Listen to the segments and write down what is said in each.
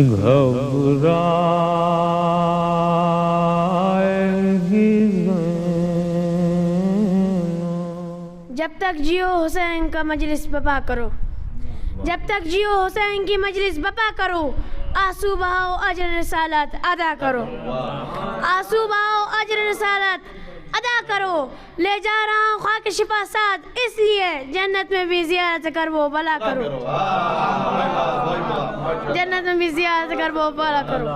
घबराएगी जब तक जियो हुसैन का मजलिस बपा करो, जब तक जियो हुसैन की मजलिस बपा करो, आंसू बहाओ अजर रिसालत अदा करो, आंसू बहाओ अजर रिसालत अदा करो। ले जा रहा हूँ खाक शिफा साथ, इसलिए जन्नत में भी जियारत कर वो भला करो, जन्नत में भी जियारत कर वो भला करो।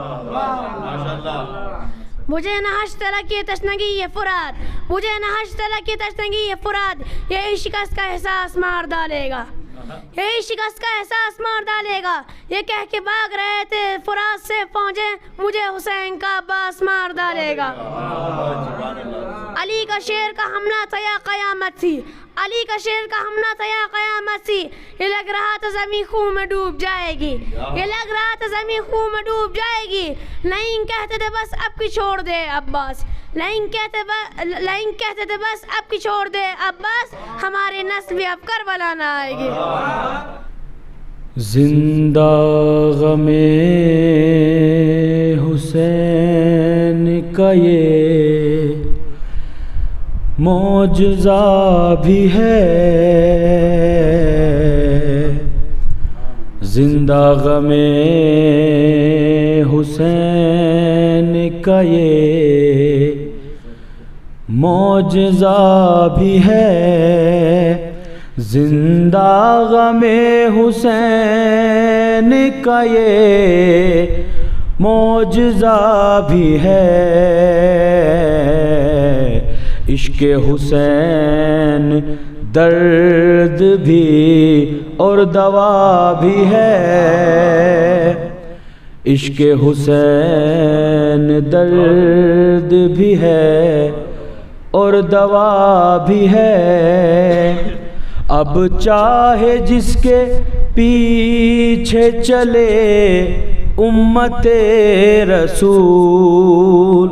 मुझे न हश तला की तशनगी ये फुराद, मुझे न हश तला की तशनगी ये फुराद, ये शिकस्त का एहसास मार डालेगा, यही शिकस्त का एहसास मार डालेगा। ये कह के भाग रहे थे फुरात से पहुँचे, मुझे हुसैन का अब्बास मार डालेगा। अली का शेर का हमला था या क़यामत थी, अली का शेर का हमला था या क़यामत थी। ये लग रहा था ज़मीं खून में डूब जाएगी, ये लग रहा था ज़मीं खून में डूब जाएगी। नहीं कहते थे बस अब की छोड़ दे अब्बास, नहीं कहते थे बस अब की छोड़ दे अब्बास, हमारी नस्ल भी अब करबला न आएगी। जिंदा गमे हुसैन का ये मौजज़ा भी है, जिंदा गमे हुसैन का ये मौजज़ा भी है, जिंदा गमे हुसैन का ये मौजज़ा भी है। इश्क़ हुसैन दर्द भी और दवा भी है, इश्क़ हुसैन दर्द भी है और दवा भी है। अब चाहे जिसके पीछे चले उम्मते रसूल,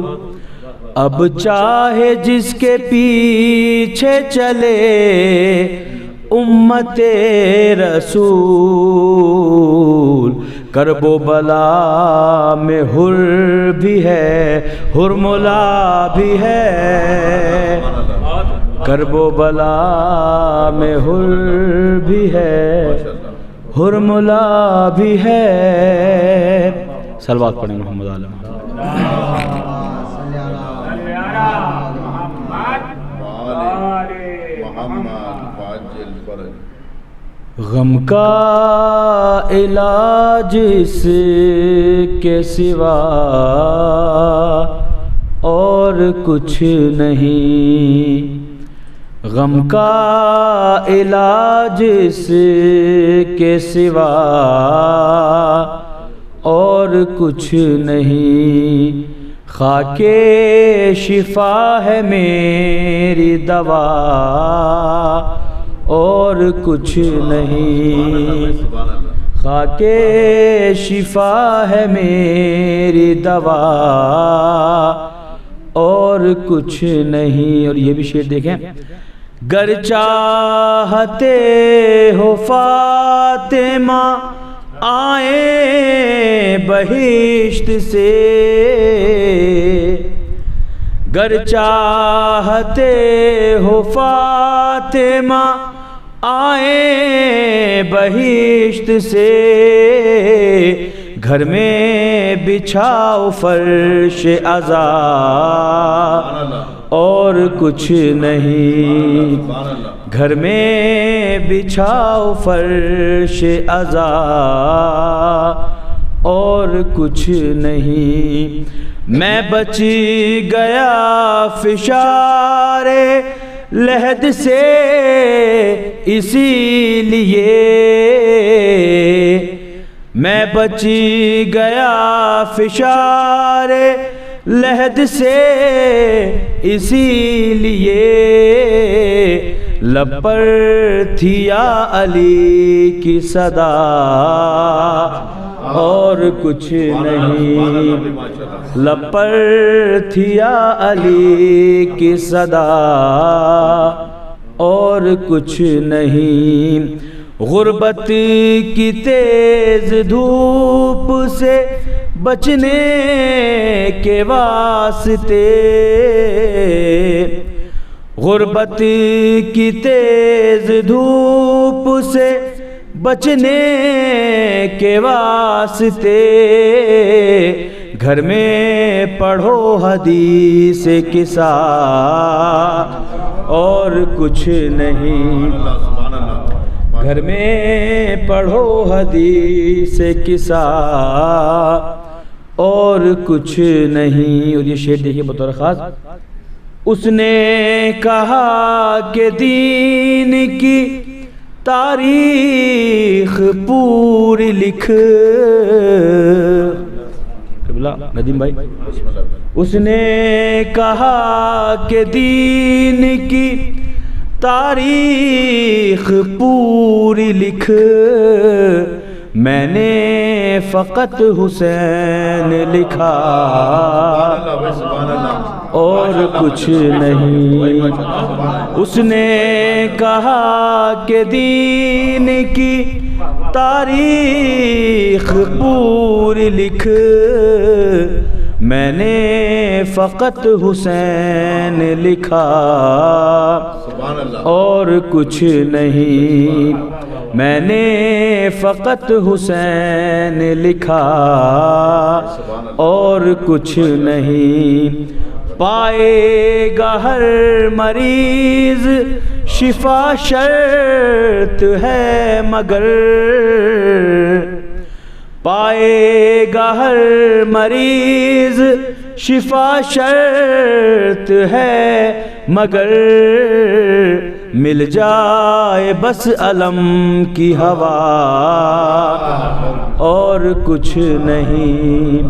अब चाहे जिसके पीछे चले उम्मते रसूल, करबो बला में हुर भी है, हुरमुला भी है, करबो बला में हुर भी है, हुरमुला भी है। सलवात पढ़ें मोहम्मद आलम। गम का इलाज इसके सिवा और कुछ नहीं, गम का इलाज इसके सिवा और कुछ नहीं। खाके शिफा है मेरी दवा और कुछ नहीं, खाके शिफा है मेरी दवा और कुछ नहीं। और ये भी शेर देखें, गर चाहते हो फातिमा आए बहिश्त से, गर चाहते हो फातिमा आए बहिश्त से, घर में बिछाओ फर्श अज़ा और कुछ नहीं, घर में बिछाओ फर्श अज़ा और कुछ नहीं। मैं बच गया फिशारे लहद से इसीलिए, मैं बच गया फिशारे लहद से इसीलिए, लब पर थी या अली की सदा और कुछ नहीं, लब पर थी या अली की सदा और कुछ नहीं। गुर्बत की तेज धूप से बचने के वास्ते, गुर्बत की तेज धूप से बचने के वास्ते, घर में पढ़ो हदीस किस्सा और कुछ नहीं। घर में पढ़ो हदीस किस्सा और कुछ नहीं। और ये शेर देखिए बतौर ख़ास, उसने कहा कि दीन की तारीख पूरी लिख, नदीम भाई, उसने कहा कि दीन की तारीख पूरी लिख, मैंने फ़कत हुसैन लिखा और कुछ नहीं। उसने कहा कि दीन की तारीख पूरी लिख, मैंने फ़कत हुसैन लिखा और कुछ नहीं। मैंने फ़कत हुसैन लिखा और कुछ नहीं। पाएगा हर मरीज़ शिफा शर्त है मगर, पाएगा हर मरीज़ शिफा शर्त है मगर, मिल जाए बस अलम की हवा और कुछ नहीं।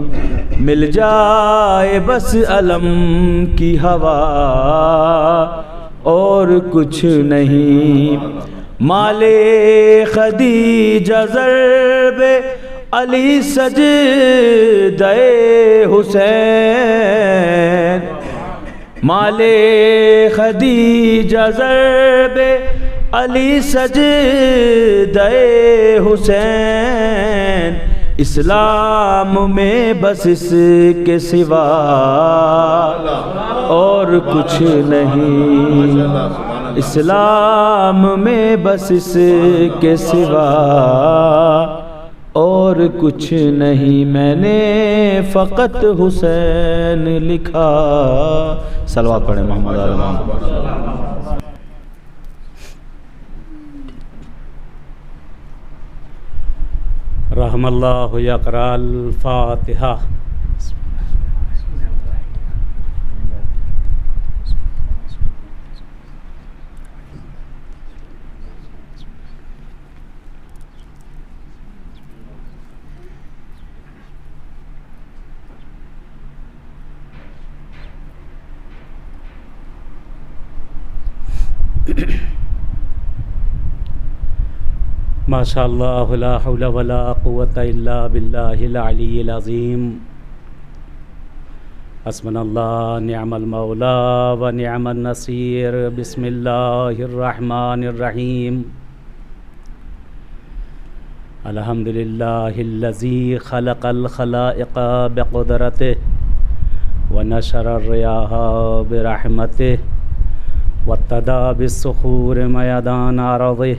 मिल जाए बस अलम की हवा और कुछ नहीं। माले खदीजा ज़र्बे अली सजदे हुसैन, माले खदीजा ज़र्बे अली सजदे हुसैन, इस्लाम में बस इसके सिवा और कुछ नहीं। इस्लाम में बस इसके सिवा और कुछ नहीं। मैंने फ़कत हुसैन लिखा। सलवात पढ़े मोहम्मद आलम। रहमल्लाहु यक़राअल फ़ातिहा। माशाअल्लाह ला हौला वला कुव्वता इल्ला बिल्लाहिल अलिय्यिल अज़ीम। हस्बुनल्लाह निअमल मौला व निअमन नसीर। बिस्मिल्लाहिर रहमानिर रहीम। अल्हम्दुलिल्लाहिल्लज़ी खलक़ल खलाइक़ बिक़ुदरतिहि व नशरर रियाहा बिरहमतिहि वत्तदा बिस्सुखूर मयदान अर्दिहि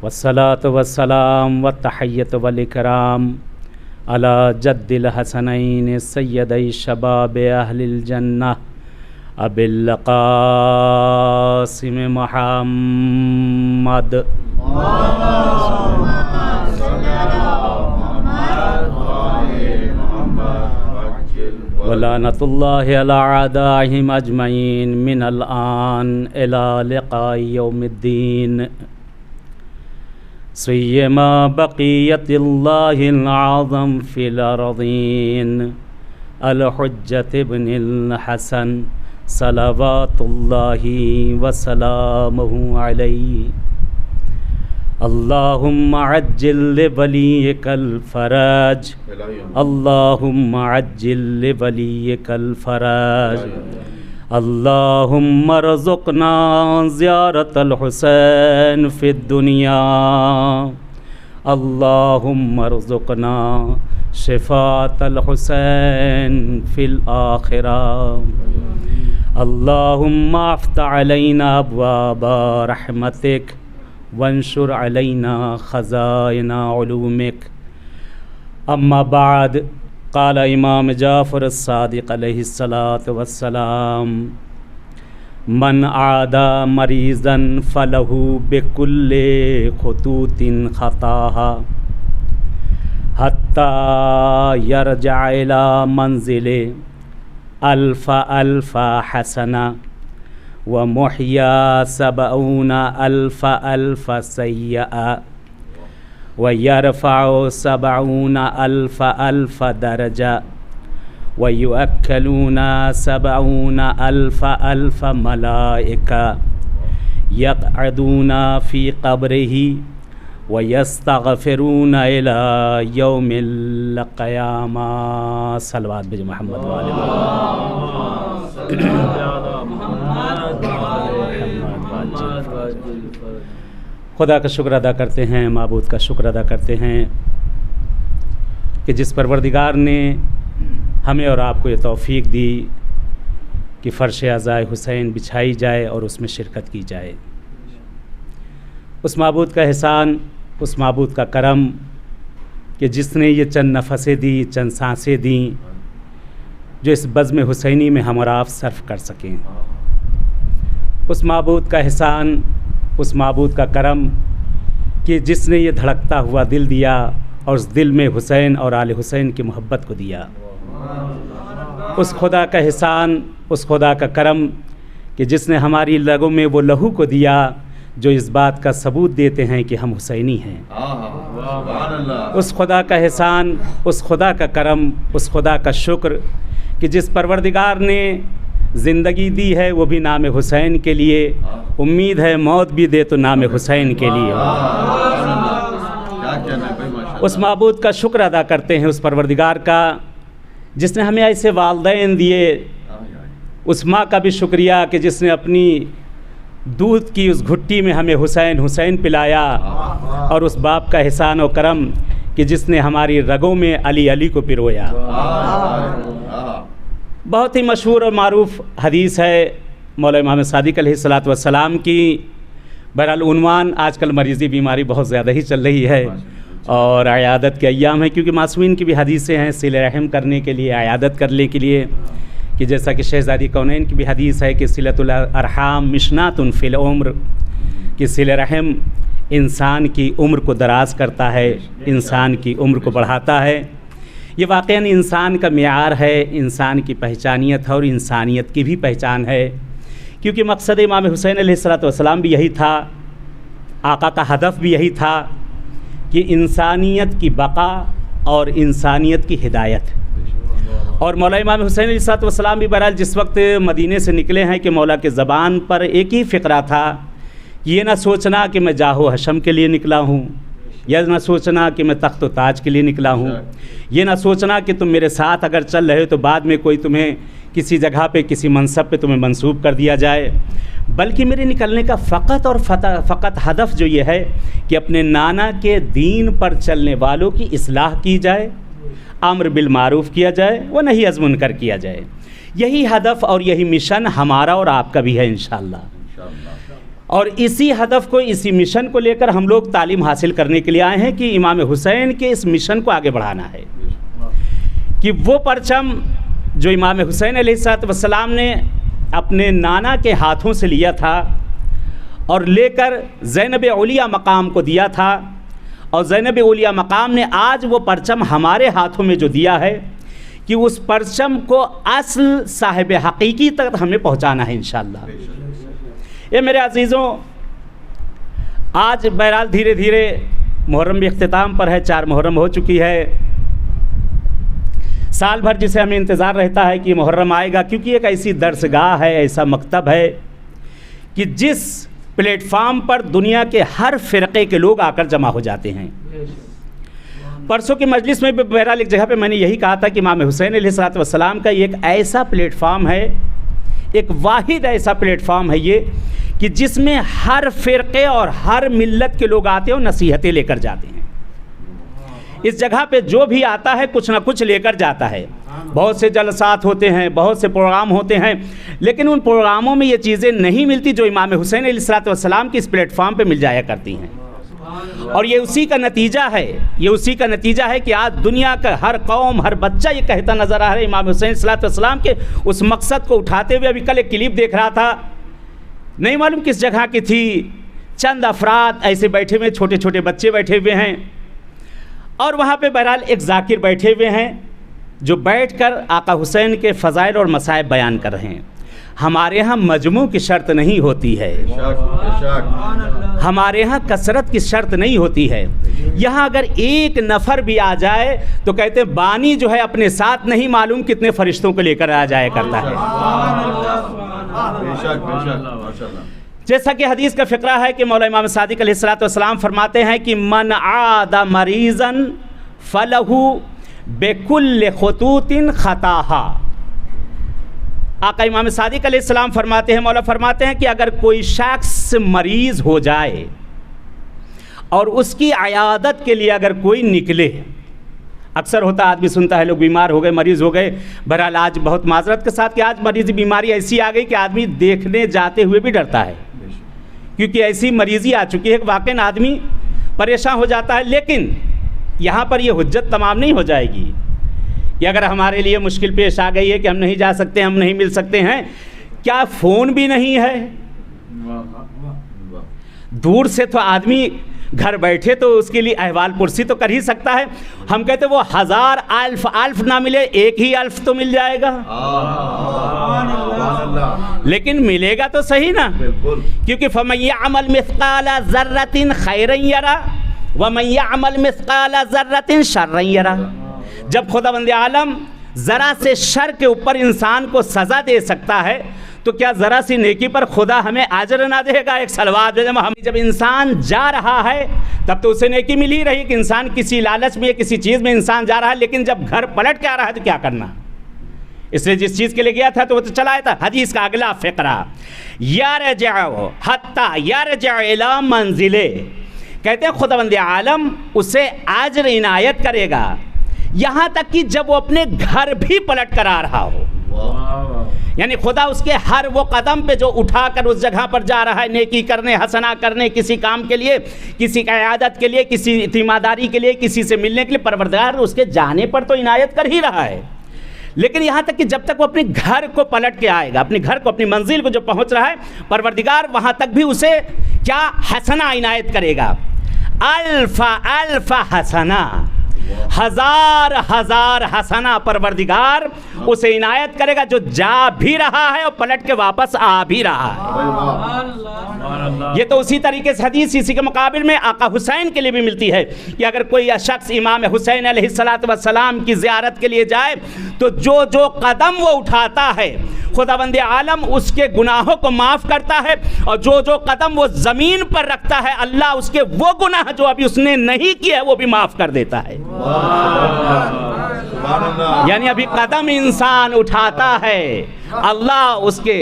वस्सलातु वस्सलाम वत्तहिय्यतु वल इकराम अला जद्दिल हसनैन सय्यदै शबाब अहलिल जन्नह अबिल क़ासिम मुहम्मद। वलानतुल्लाहि अला अअदाइहिम अजमईन मिनल आन इला लिक़ाइ यौमिद्दीन। सय्यमा बक़ियतिल्लाहिल आज़म फ़िल अर्ज़ीन अल हुज्जत इब्निल हसन सलवातुल्लाहि व सलामुहु अलैहि। अल्लाहुम्मा अज्जिल लिवलिय्यिकल फ़रज, अल्लाहुम्मा अज्जिल लिवलिय्यिकल फ़रज, अल्लाहुम्मा रज़ुक़ना ज़ियारतल हुसैन फ़िद दुनिया, अल्लाहुम्मा रज़ुक़ना शिफ़ाअतल हुसैन फ़िल आखिरा, अल्लाहुम्मा अफ़्तह अलैना अब्वाब रहमतिक वंशुर अलैना ख़ज़ाइना उलूमिक। अम्मा बाद, क़ाल इमाम जाफ़र अस्सादिक़ अलैहिस्सलातु वस्सलाम, मन आदा मरीज़न फ़लहु बिकुल्ले ख़ुतूतिन ख़ताहा हत्ता यरजा इला मंज़िले अल्फ़ा अल्फ़ा हसना व मुहया सबऊना अल्फ़ा अल्फ़ा सय्या व यरफ़अु सबऊना अल्फ़ा अल्फ़ा दरजा व युअक्कलूना सबऊना अल्फ़ा अल्फ़ा मलाइका यक़अदूना फ़ी क़ब्रिही व यस्तग़फ़िरूना इला यौमिल क़यामा। सल्लल्लाहु अलैहि मुहम्मद व आलिहि। खुदा का शुक्र अदा करते हैं, माबूद का शुक्र अदा करते हैं कि जिस परवरदिगार ने हमें और आपको ये तौफ़ीक दी कि फ़र्श अज़ाए हुसैन बिछाई जाए और उसमें शिरकत की जाए। उस माबूद का एहसान, उस माबूद का करम कि जिसने ये चंद नफ़सें दी, चंद सांसें दी जो इस बज़्म हुसैनी में हम और आप सर्फ़ कर सकें। उस माबूद का एहसान, उस माबूद का करम कि जिसने ये धड़कता हुआ दिल दिया और उस दिल में हुसैन और आले हुसैन की मोहब्बत को दिया। उस खुदा का एहसान, उस खुदा का करम कि जिसने हमारी रगों में वो लहू को दिया जो इस बात का सबूत देते हैं कि हम हुसैनी हैं। उस खुदा का एहसान, उस खुदा का करम, उस खुदा का शुक्र कि जिस परवरदिगार ने ज़िंदगी दी है वो भी नाम हुसैन के लिए, उम्मीद है मौत भी दे तो नाम हुसैन के लिए। उस माबूद का शुक्र अदा करते हैं, उस परवरदिगार का जिसने हमें ऐसे वालिदैन दिए। उस माँ का भी शुक्रिया कि जिसने अपनी दूध की उस घुट्टी में हमें हुसैन हुसैन पिलाया, और उस बाप का एहसान और करम कि जिसने हमारी रगों में अली अली को पिरोया। बहुत ही मशहूर और मारूफ़ हदीस है मौला इमाम सादिक़ अलैहिस्सलातु वस्सलाम की। बहरहाल उन्वान आजकल मरीज़ी बीमारी बहुत ज़्यादा ही चल रही है और आयादत के अय्याम है, क्योंकि मासूमीन की भी हदीसें हैं सिले रहम करने के लिए, आयादत करने के लिए, कि जैसा कि शहज़ादी कौनैन की भी हदीस है कि सिलतुल अरहाम मिशनातुन फिल उम्र, कि सिले रहम इंसान की उम्र को दराज करता है, इंसान की उम्र को बढ़ाता है। ये वाक़ईन इंसान का मियार है, इंसान की पहचानियत है और इंसानियत की भी पहचान है, क्योंकि मकसद इमाम हुसैन अलैहिस्सलातु वस्सलाम भी यही था, आका का हदफ भी यही था कि इंसानियत की बका और इंसानियत की हिदायत। और मौला इमाम हुसैन अलैहिस्सलातु वस्सलाम भी बहरहाल जिस वक्त मदीने से निकले हैं कि मौला के ज़बान पर एक ही फ़िक्रा था, ये ना सोचना कि मैं जाहो हशम के लिए निकला हूँ, यह ना सोचना कि मैं तख्त व ताज के लिए निकला हूँ, ये ना सोचना कि तुम मेरे साथ अगर चल रहे हो तो बाद में कोई तुम्हें किसी जगह पे किसी मनसब पे तुम्हें मंसूब कर दिया जाए, बल्कि मेरे निकलने का फ़कत और फ़कत हदफ जो ये है कि अपने नाना के दीन पर चलने वालों की इस्लाह की जाए, अम्र बिल मारूफ़ किया जाए व नही अज़ मुनकर किया जाए। यही हदफ और यही मिशन हमारा और आपका भी है इंशाअल्लाह। और इसी हदफ को, इसी मिशन को लेकर हम लोग तालीम हासिल करने के लिए आए हैं कि इमाम हुसैन के इस मिशन को आगे बढ़ाना है, कि वो परचम जो इमाम हुसैन अलैहिस्सलातु वस्सलाम ने अपने नाना के हाथों से लिया था और लेकर ज़ैनब औलिया मकाम को दिया था, और ज़ैनब औलिया मकाम ने आज वो परचम हमारे हाथों में जो दिया है कि उस परचम को असल साहिब हकीकी तक हमें पहुँचाना है इंशाअल्लाह। ये मेरे अज़ीज़ों, आज बहरहाल धीरे धीरे मुहर्रम भी इख्तिताम पर है, 4 मुहर्रम हो चुकी है। साल भर जिसे हमें इंतज़ार रहता है कि मुहर्रम आएगा, क्योंकि एक ऐसी दर्सगाह है, ऐसा मकतब है कि जिस प्लेटफार्म पर दुनिया के हर फ़िरक़े के लोग आकर जमा हो जाते हैं। परसों की मजलिस में भी बहरहाल एक जगह पे मैंने यही कहा था कि इमाम हुसैन अलैहिस्सलातु वस्सलाम का एक ऐसा प्लेटफार्म है, एक वाहिद ऐसा प्लेटफॉर्म है ये कि जिसमें हर फ़िरक़े और हर मिल्लत के लोग आते हैं और नसीहतें लेकर जाते हैं। इस जगह पे जो भी आता है कुछ ना कुछ लेकर जाता है। बहुत से जलसात होते हैं, बहुत से प्रोग्राम होते हैं, लेकिन उन प्रोग्रामों में ये चीज़ें नहीं मिलती जो इमाम हुसैन अलैहिस्सलाम के इस प्लेटफॉर्म पे मिल जाया करती हैं। और ये उसी का नतीजा है कि आज दुनिया का हर कौम, हर बच्चा ये कहता नज़र आ रहा है इमाम हुसैन अलैहिस्सलाम के उस मकसद को उठाते हुए। अभी कल एक क्लिप देख रहा था, नहीं मालूम किस जगह की थी, चंद अफराद ऐसे बैठे हुए, छोटे छोटे बच्चे बैठे हुए हैं और वहाँ पे बहरहाल एक जाकिर बैठे हुए हैं जो बैठकर आका हुसैन के फ़ज़ाइल और मसाइब बयान कर रहे हैं। हमारे यहाँ मजमू की शर्त नहीं होती है, हमारे यहाँ कसरत की शर्त नहीं होती है। यहाँ अगर एक नफ़र भी आ जाए तो कहते हैं बानी जो है अपने साथ नहीं मालूम कितने फरिश्तों को लेकर आ जाया करता है। जैसा कि हदीस का फ़िक्रा है कि मौला इमाम सादिक अलैहिस्सलाम फरमाते हैं कि मन आदा मरीज़न फलहू बेकुल्ल खुतूतिन खताहा। आका इमाम सादिक अलैहिस्सलाम फरमाते हैं, मौला फरमाते हैं कि अगर कोई शख्स मरीज़ हो जाए और उसकी अयादत के लिए अगर कोई निकले, अक्सर होता आदमी सुनता है लोग बीमार हो गए, मरीज़ हो गए। बहरहाल आज बहुत माजरत के साथ कि आज मरीज़ी बीमारी ऐसी आ गई कि आदमी देखने जाते हुए भी डरता है, क्योंकि ऐसी मरीज़ी आ चुकी है कि वाकई आदमी परेशान हो जाता है। लेकिन यहाँ पर ये हुज्जत तमाम नहीं हो जाएगी कि अगर हमारे लिए मुश्किल पेश आ गई है कि हम नहीं जा सकते, हम नहीं मिल सकते हैं, क्या फ़ोन भी नहीं है? दूर से तो आदमी घर बैठे तो उसके लिए अहवाल पुरसी तो कर ही सकता है। हम कहते वो हज़ार अल्फ ना मिले, एक ही अल्फ तो मिल जाएगा, लेकिन मिलेगा तो सही ना। क्योंकि फमन यअमल मिस्काला ज़र्रतिन खैरन यरा व मन यअमल मिस्काला ज़र्रतिन शर्रन यरा। जब खुदावंद आलम ज़रा से शर के ऊपर इंसान को सज़ा दे सकता है तो क्या ज़रा सी नेकी पर खुदा हमें आजर ना देगा? एक सलवात हम जब इंसान जा रहा है तब तो उसे नेकी मिल ही रही कि इंसान किसी लालच में, किसी चीज़ में इंसान जा रहा है, लेकिन जब घर पलट के आ रहा है तो क्या करना? इसलिए जिस चीज़ के लिए गया था तो वो तो चला आया था। हदीस का अगला फ़िक्रा, यरजअ हत्ता यरजअ इला मंजिले, कहते हैं खुदावंद आलम उसे आजर इनायत करेगा यहाँ तक कि जब वो अपने घर भी पलट कर आ रहा हो। यानी खुदा उसके हर वो कदम पे जो उठाकर उस जगह पर जा रहा है नेकी करने, हसना करने, किसी काम के लिए, किसी की इयादत के लिए, किसी तीमारदारी के लिए, किसी से मिलने के लिए, परवरदिगार उसके जाने पर तो इनायत कर ही रहा है। लेकिन यहाँ तक कि जब तक वो अपने घर को पलट के आएगा, अपने घर को, अपनी मंजिल को जो पहुँच रहा है, परवरदिगार वहाँ तक भी उसे क्या हसना इनायत करेगा। अल्फा अल्फा हसना, हज़ार हज़ार हसना परवरदिगार उसे इनायत करेगा जो जा भी रहा है और पलट के वापस आ भी रहा है। ये तो उसी तरीके से हदीस इसी के मुकाबिल में आका हुसैन के लिए भी मिलती है कि अगर कोई शख्स इमाम हुसैन अलैहिस्सलाम की ज़ियारत के लिए जाए तो जो जो कदम वो उठाता है खुदावंद आलम उसके गुनाहों को माफ़ करता है, और जो जो कदम वो ज़मीन पर रखता है अल्लाह उसके वो गुनाह जो अभी उसने नहीं किया है वो भी माफ़ कर देता है। यानी अभी कदम इंसान उठाता है अल्लाह उसके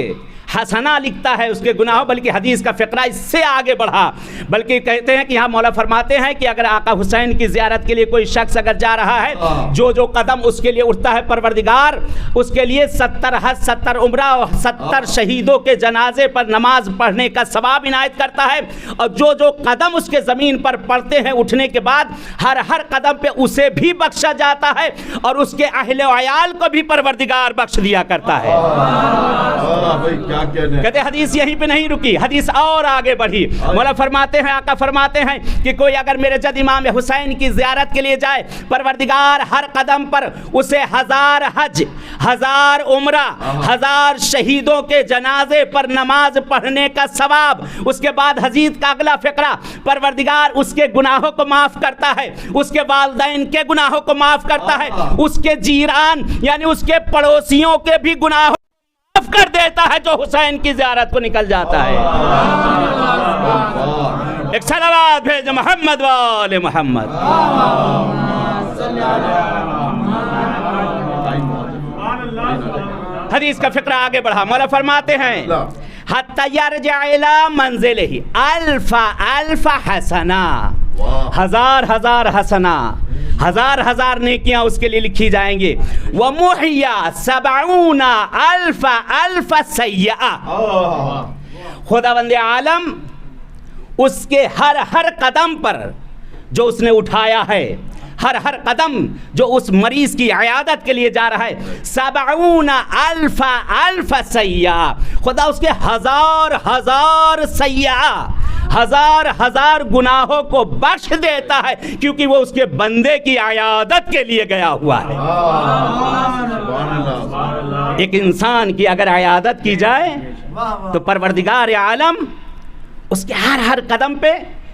हसना लिखता है उसके गुनाह, बल्कि हदीस का फ़िक्रा इससे आगे बढ़ा, बल्कि कहते हैं कि यहाँ मौला फरमाते हैं कि अगर आका हुसैन की ज़ियारत के लिए कोई शख्स अगर जा रहा है, जो जो कदम उसके लिए उठता है परवरदिगार उसके लिए 70 हज 70 उम्रा और 70 शहीदों के जनाजे पर नमाज पढ़ने का सवाब इनायत करता है, और जो जो कदम उसके ज़मीन पर पड़ते हैं उठने के बाद हर हर कदम पे उसे भी बख्शा जाता है और उसके अहले अयाल को भी परवरदिगार बख्श दिया करता है। कहते हदीस यहीं पे नहीं रुकी, हदीस और आगे बढ़ी। मौला फरमाते हैं, आका फरमाते हैं कि कोई अगर मेरे जद इमाम हुसैन की ज़ियारत के लिए जाए परवरदिगार हर कदम पर उसे 1000 हज 1000 उम्रा 1000 शहीदों के जनाजे पर नमाज पढ़ने का सवाब। उसके बाद हदीस का अगला फ़िक्रा, परवरदिगार उसके गुनाहों को माफ़ करता है, उसके वालिदैन के गुनाहों को माफ़ करता है, उसके जीरान यानी उसके पड़ोसियों के भी गुनाहों कर देता है जो हुसैन की ज़ियारत को निकल जाता है। एक सलावत भेज मोहम्मद वाले मोहम्मद। हदीस का फिक्र आगे बढ़ा। मौला फरमाते हैं हत्ता यरजा इला मंजिलिही अल्फा अल्फा हसना, हजार हजार हसना, हजार हजार नेकियां उसके लिए लिखी जाएंगे। व मुहिया सबऊना अल्फा अल्फा सय्या, खुदावंद आलम उसके हर हर कदम पर जो उसने उठाया है, हर हर कदम जो उस मरीज की इयादत के लिए जा रहा है, सबऊना अल्फा अल्फा सय्या, खुदा उसके हजार हजार सय्या, हजार हजार गुनाहों को बख्श देता है, क्योंकि वो उसके बंदे की इयादत के लिए गया हुआ है। एक इंसान की अगर इयादत की जाए तो परवरदिगार आलम उसके हर हर कदम पे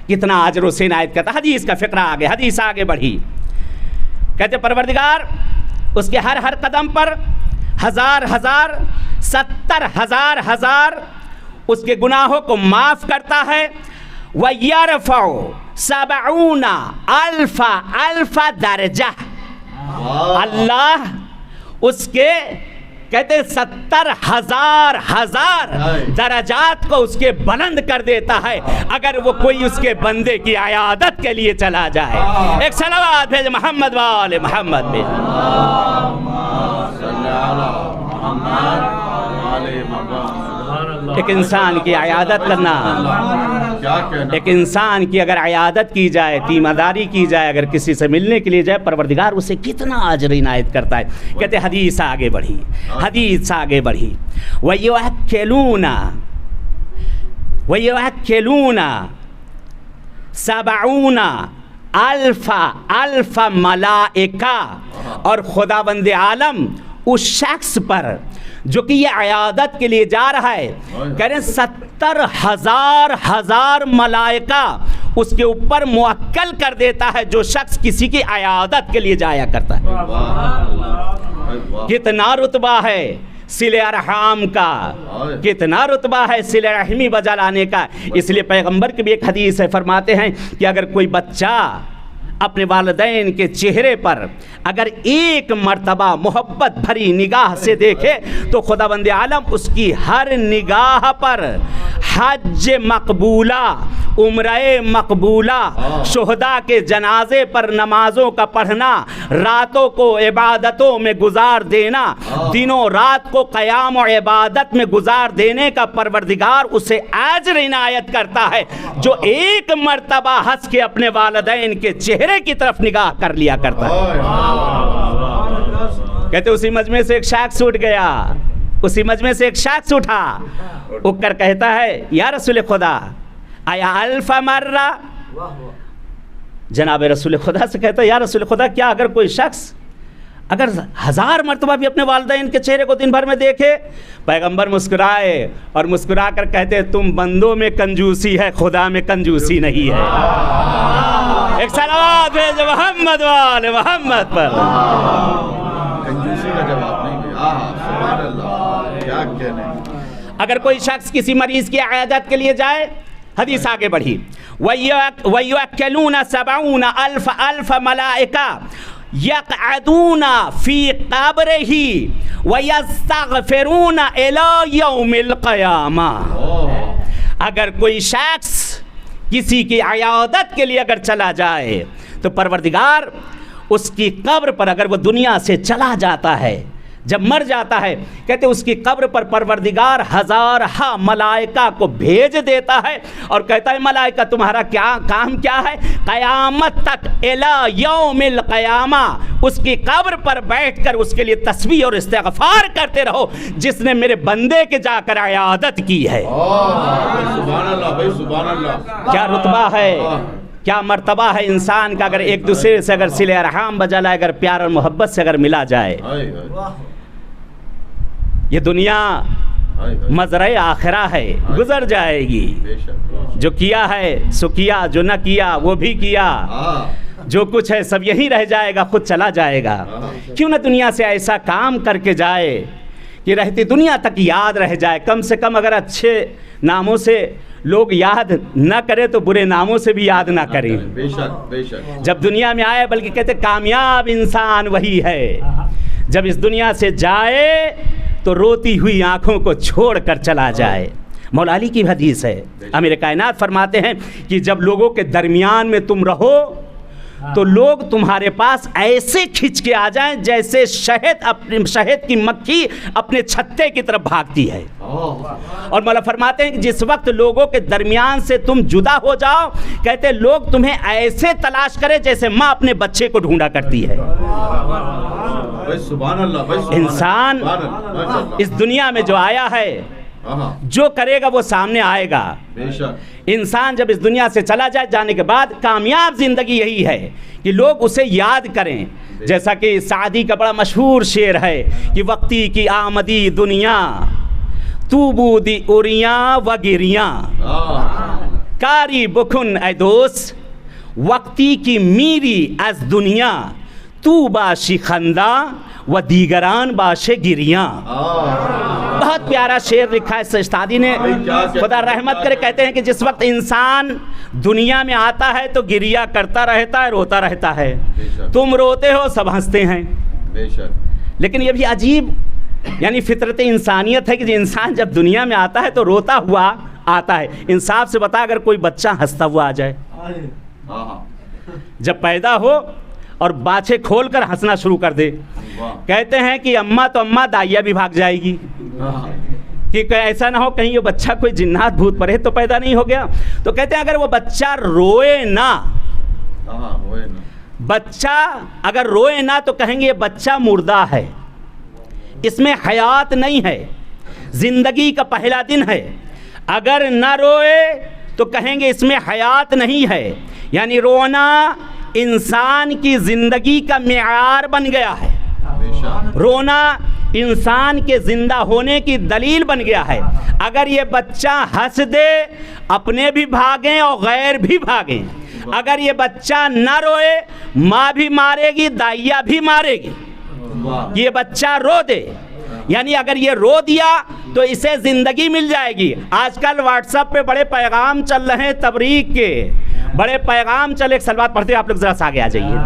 कितना अजर से इनायत करता। हदीस का फिक्र आगे, हदीस आगे बढ़ी। कहते परवरदिगार उसके हर हर कदम पर हजार हजार 70,000 हजार उसके गुनाहों को माफ़ करता है। व यरफ़उ सबऊना अल्फा अल्फा दर्जा, अल्लाह उसके कहते 70,000 हजार दराजात को उसके बुलंद कर देता है अगर वो कोई उसके बंदे की इयादत के लिए चला जाए। एक सलावत भेज मोहम्मद वाले मोहम्मद पे। एक इंसान की इयादत करना, एक इंसान की अगर इयादत की जाए, तीमारदारी की जाए, अगर किसी से मिलने के लिए जाए, परवरदिगार उसे कितना अजर इनायत करता है। कहते हदीस आगे बढ़ी, हदीस आगे बढ़ी। वयुअक्किलूना सबऊना अल्फा अल्फा मलाइका, और खुदावंद आलम उस शख्स पर जो कि ये इयादत के लिए जा रहा है, कह रहे 70,000 हजार मलाइका उसके ऊपर मुअक्कल कर देता है, जो शख्स किसी की इयादत के लिए जाया करता है। कितना रुतबा है सिले अरहाम का, कितना रुतबा है सिले रहमी बजा लाने का। इसलिए पैगंबर की भी एक हदीस है, फरमाते हैं कि अगर कोई बच्चा अपने वालिदैन के चेहरे पर अगर एक मर्तबा मोहब्बत भरी निगाह से देखे तो खुदावंद आलम उसकी हर निगाह पर हज मकबूला, उम्रे मकबूला, शुहदा के जनाजे पर नमाजों का पढ़ना, रातों को इबादतों में गुजार देना, दिनों रात को क़याम और इबादत में गुजार देने का परवरदिगार उसे अजर इनायत करता है, जो एक मर्तबा हंस के अपने वालिदैन के चेहरे की तरफ निगाह कर लिया करता है। कहते उसी मजमे से एक शख्स उठ गया, उसी मजमे से एक शख्स उठा, उठकर कहता है या रसूल खुदा आया अल्फा मर्रा। जनाब रसूल खुदा से कहता है या रसूल खुदा, क्या अगर कोई शख्स अगर 1000 मरतबा भी अपने वालिदैन के चेहरे को दिन भर में देखे? पैगंबर मुस्कुराए और मुस्कुरा कर कहते तुम बंदों में कंजूसी है, खुदा में कंजूसी नहीं है। एक सलावत भेज मोहम्मद वाले मोहम्मद पर। कंजूसी का जवाब नहीं है। सुभान अल्लाह, क्या कहने। अगर कोई शख्स किसी मरीज की इयादत के लिए जाए, हदीस आगे बढ़ी, वयुअक्किलूना सबऊना अल्फ अल्फ मलाइका यक़अदूना फी क़ब्रिही वयस्तग़फिरूना इला यौमिल क़यामा। अगर कोई शख्स किसी की इयादत के लिए अगर चला जाए तो परवरदिगार उसकी कब्र पर, अगर वो दुनिया से चला जाता है, जब मर जाता है, कहते उसकी कब्र पर परवरदिगार 1000 मलाइका को भेज देता है और कहता है मलाइका तुम्हारा क्या काम क्या है? क़यामत तक इला यौमिल क़यामा उसकी कब्र पर बैठकर उसके लिए तस्बीह और इस्तिग़फ़ार करते रहो जिसने मेरे बंदे के जाकर इयादत की है। सुभान अल्लाह भाई, सुभान अल्लाह। क्या रुतबा है, क्या मर्तबा है इंसान का अगर एक दूसरे से अगर सिले अरहाम बजा लाए, अगर प्यार और मोहब्बत से अगर मिला जाए। ये दुनिया मज़रे आखिरा है, गुजर जाएगी। जो किया है सो किया, जो न किया वो भी किया, जो कुछ है सब यही रह जाएगा, खुद चला जाएगा। क्यों न दुनिया से ऐसा काम करके जाए कि रहती दुनिया तक याद रह जाए। कम से कम अगर अच्छे नामों से लोग याद न करें तो बुरे नामों से भी याद ना करें। बेशक बेशक। जब दुनिया में आए, बल्कि कहते कामयाब इंसान वही है जब इस दुनिया से जाए तो रोती हुई आंखों को छोड़कर चला जाए। मौला अली की हदीस है, अमीर कायनात फरमाते हैं कि जब लोगों के दरमियान में तुम रहो तो लोग तुम्हारे पास ऐसे खिंच के आ जाएं जैसे शहद की मक्खी अपने छत्ते की तरफ भागती है। और मौला फरमाते हैं कि जिस वक्त लोगों के दरमियान से तुम जुदा हो जाओ, कहते लोग तुम्हें ऐसे तलाश करें जैसे माँ अपने बच्चे को ढूंढा करती है। इंसान इस दुनिया में जो आया है, जो करेगा वो सामने आएगा। इंसान जब इस दुनिया से चला जाए, जाने के बाद कामयाब जिंदगी यही है कि लोग उसे याद करें। जैसा कि सादी का बड़ा मशहूर शेर है कि वक्ती की आमदी दुनिया तूबूदी उरिया व गिरिया, कारी बुखुन ए दोस्त वक्ती की मीरी अज दुनिया तू बाशी खंदा व दीगरान बाशे गिरिया। बहुत प्यारा शेर लिखा है उस्तादी ने, खुदा रहमत करे। कहते हैं कि जिस वक्त इंसान दुनिया में आता है तो गिरिया करता रहता है, रोता रहता है। तुम रोते हो, सब हंसते हैं। लेकिन ये भी अजीब यानी फितरत इंसानियत है कि इंसान जब दुनिया में आता है तो रोता हुआ आता है। इंसाफ से बता, अगर कोई बच्चा हंसता हुआ आ जाए, जब पैदा हो और बाछे खोलकर हंसना शुरू कर दे, कहते हैं कि अम्मा तो अम्मा, दाइया भी भाग जाएगी कि ऐसा ना हो कहीं ये बच्चा कोई जिन्नात भूत परे तो पैदा नहीं हो गया। तो कहते हैं अगर वो बच्चा रोए ना, बच्चा अगर रोए ना तो कहेंगे ये बच्चा मुर्दा है, इसमें हयात नहीं है, जिंदगी का पहला दिन है। अगर ना रोए तो कहेंगे इसमें हयात नहीं है। यानी रोना इंसान की जिंदगी का मेयार बन गया है। रोना इंसान के जिंदा होने की दलील बन गया है। अगर ये बच्चा हंस दे, अपने भी भागें और गैर भी भागें। अगर ये बच्चा ना रोए, माँ भी मारेगी, दाइया भी मारेगी। ये बच्चा रो दे, यानी अगर ये रो दिया तो इसे जिंदगी मिल जाएगी। आजकल व्हाट्सएप पे बड़े पैगाम चल रहे हैं, तबरीक के बड़े पैगाम चले। एक सलवात पढ़ते आप लोग जरा सा आगे आ जाइए।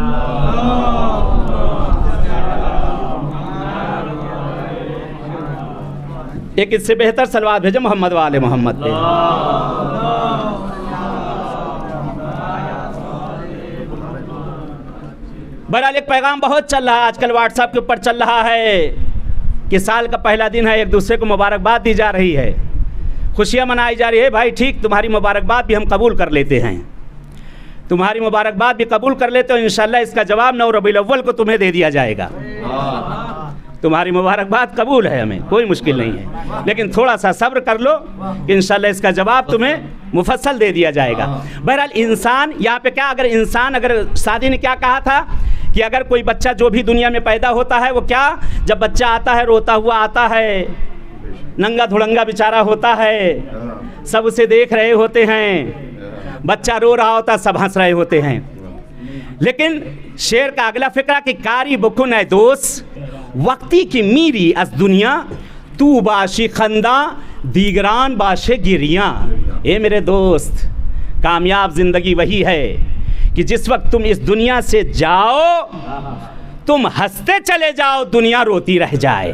एक इससे बेहतर सलवात भेजो मोहम्मद वाले मोहम्मद पे। बहरहाल एक पैगाम बहुत चल रहा है आजकल व्हाट्सएप के ऊपर चल रहा है कि साल का पहला दिन है, एक दूसरे को मुबारकबाद दी जा रही है, खुशियाँ मनाई जा रही है। भाई ठीक, तुम्हारी मुबारकबाद भी हम कबूल कर लेते हैं, तुम्हारी मुबारकबाद भी कबूल कर लेते हो। इंशाल्लाह इसका जवाब 9 रबीउल अव्वल को तुम्हें दे दिया जाएगा। तुम्हारी मुबारकबाद कबूल है, हमें कोई मुश्किल नहीं है, लेकिन थोड़ा सा सब्र कर लो कि इंशाल्लाह इसका जवाब तुम्हें मुफस्सल दे दिया जाएगा। बहरहाल इंसान यहाँ पे क्या, अगर इंसान, अगर सादी ने क्या कहा था कि अगर कोई बच्चा जो भी दुनिया में पैदा होता है वो क्या, जब बच्चा आता है रोता हुआ आता है, नंगा धुड़ंगा बेचारा होता है, सब उसे देख रहे होते हैं, बच्चा रो रहा होता, सब हंस रहे होते हैं। लेकिन शेर का अगला फिक्रा कि कारी बुकुन है दोस्त वक्ती की मीरी अस दुनिया तू बाशी खंदा दीगरान बाशे गिरिया। ए मेरे दोस्त, कामयाब जिंदगी वही है कि जिस वक्त तुम इस दुनिया से जाओ तुम हंसते चले जाओ, दुनिया रोती रह जाए,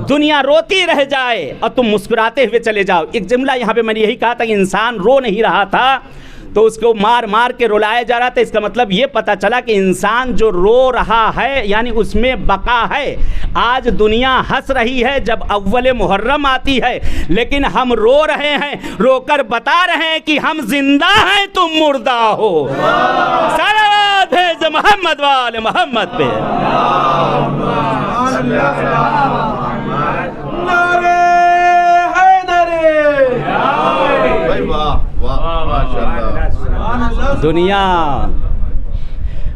दुनिया रोती रह जाए और तुम मुस्कुराते हुए चले जाओ। एक जुमला यहाँ पे मैंने यही कहा था कि इंसान रो नहीं रहा था तो उसको मार मार के रुलाया जा रहा था। इसका मतलब ये पता चला कि इंसान जो रो रहा है यानी उसमें बका है। आज दुनिया हंस रही है जब अव्वल मुहर्रम आती है, लेकिन हम रो रहे हैं, रोकर बता रहे हैं कि हम जिंदा हैं, तुम मुर्दा हो। सलावत भेज मोहम्मद वाले मोहम्मद पे। दुनिया,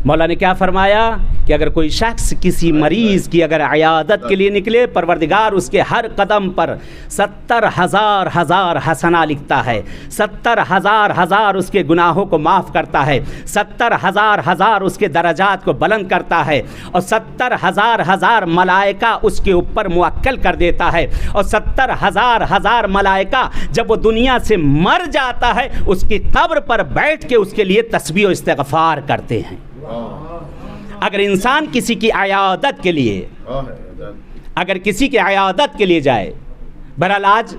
मौला ने क्या फरमाया कि अगर कोई शख्स किसी मरीज़ की अगर अयादत के लिए निकले, परवरदिगार उसके हर कदम पर 70,000 हसना लिखता है, 70,000 उसके गुनाहों को माफ़ करता है, 70,000 उसके दर्जात को बुलंद करता है, और 70,000 मलाइका उसके ऊपर मुअक्कल कर देता है। और 70,000 मलाइका जब वो दुनिया से मर जाता है उसकी कब्र पर बैठ के उसके लिए तस्बीह और इस्तिग़फ़ार करते हैं। अगर इंसान किसी की अयादत के लिए अगर किसी की अयादत के लिए जाए, बहरहाल आज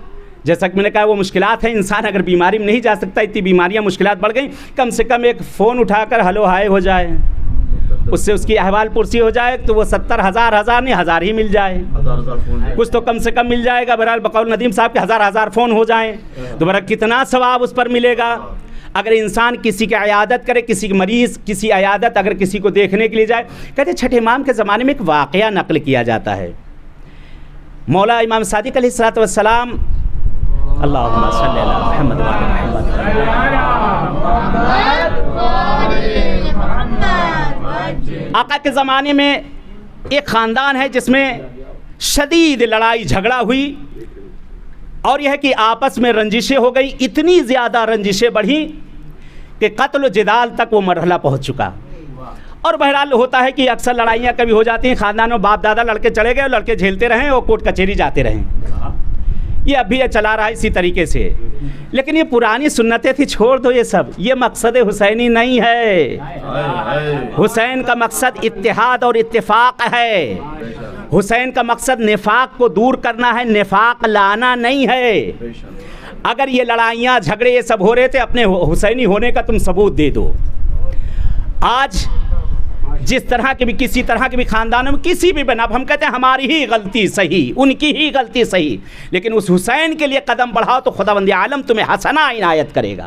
जैसा कि मैंने कहा वो मुश्किलात हैं, इंसान अगर बीमारी में नहीं जा सकता, इतनी बीमारियां मुश्किलात बढ़ गई, कम से कम एक फ़ोन उठाकर हलो हाय हो जाए, उससे उसकी अहवाल पुरसी हो जाए, तो वो 70,000 नहीं 1000 ही मिल जाए, कुछ तो कम से कम मिल जाएगा। बहरहाल बकौल नदीम साहब के 1000 फ़ोन हो जाएं तो बहरहाल कितना सवाब उस पर मिलेगा। अगर इंसान किसी की अयादत करे, किसी की मरीज़ किसी अयादत अगर किसी को देखने के लिए जाए, कहते छठे इमाम के ज़माने में एक वाक़या नक़ल किया जाता है। मौला इमाम सादिक अलैहिस्सलाम, अल्लाहुम्मा सल्ली अला मुहम्मद व अला मुहम्मद, आका के ज़माने में एक ख़ानदान है जिसमें शदीद लड़ाई झगड़ा हुई, और यह कि आपस में रंजिशें हो गई, इतनी ज़्यादा रंजिशें बढ़ी कि कत्ल जिदाल तक वो मरहला पहुँच चुका। और बहरहाल होता है कि अक्सर लड़ाइयाँ कभी हो जाती हैं, ख़ानदानों बाप दादा लड़के चले गए और लड़के झेलते रहें और कोर्ट कचहरी जाते रहें, ये अभी चला रहा है इसी तरीके से। लेकिन ये पुरानी सुन्नतें थी, छोड़ दो ये सब, ये मकसद हुसैनी नहीं है। हुसैन का मकसद इत्तिहाद और इत्तिफाक है। हुसैन का मकसद निफाक को दूर करना है, निफाक लाना नहीं है। अगर ये लड़ाइयाँ झगड़े ये सब हो रहे थे, अपने हुसैनी होने का तुम सबूत दे दो। आज जिस तरह के भी किसी तरह के भी ख़ानदानों में किसी भी बना, हम कहते हैं हमारी ही गलती सही, उनकी ही गलती सही, लेकिन उस हुसैन के लिए कदम बढ़ाओ तो खुदावंद आलम तुम्हें हसना इनायत करेगा।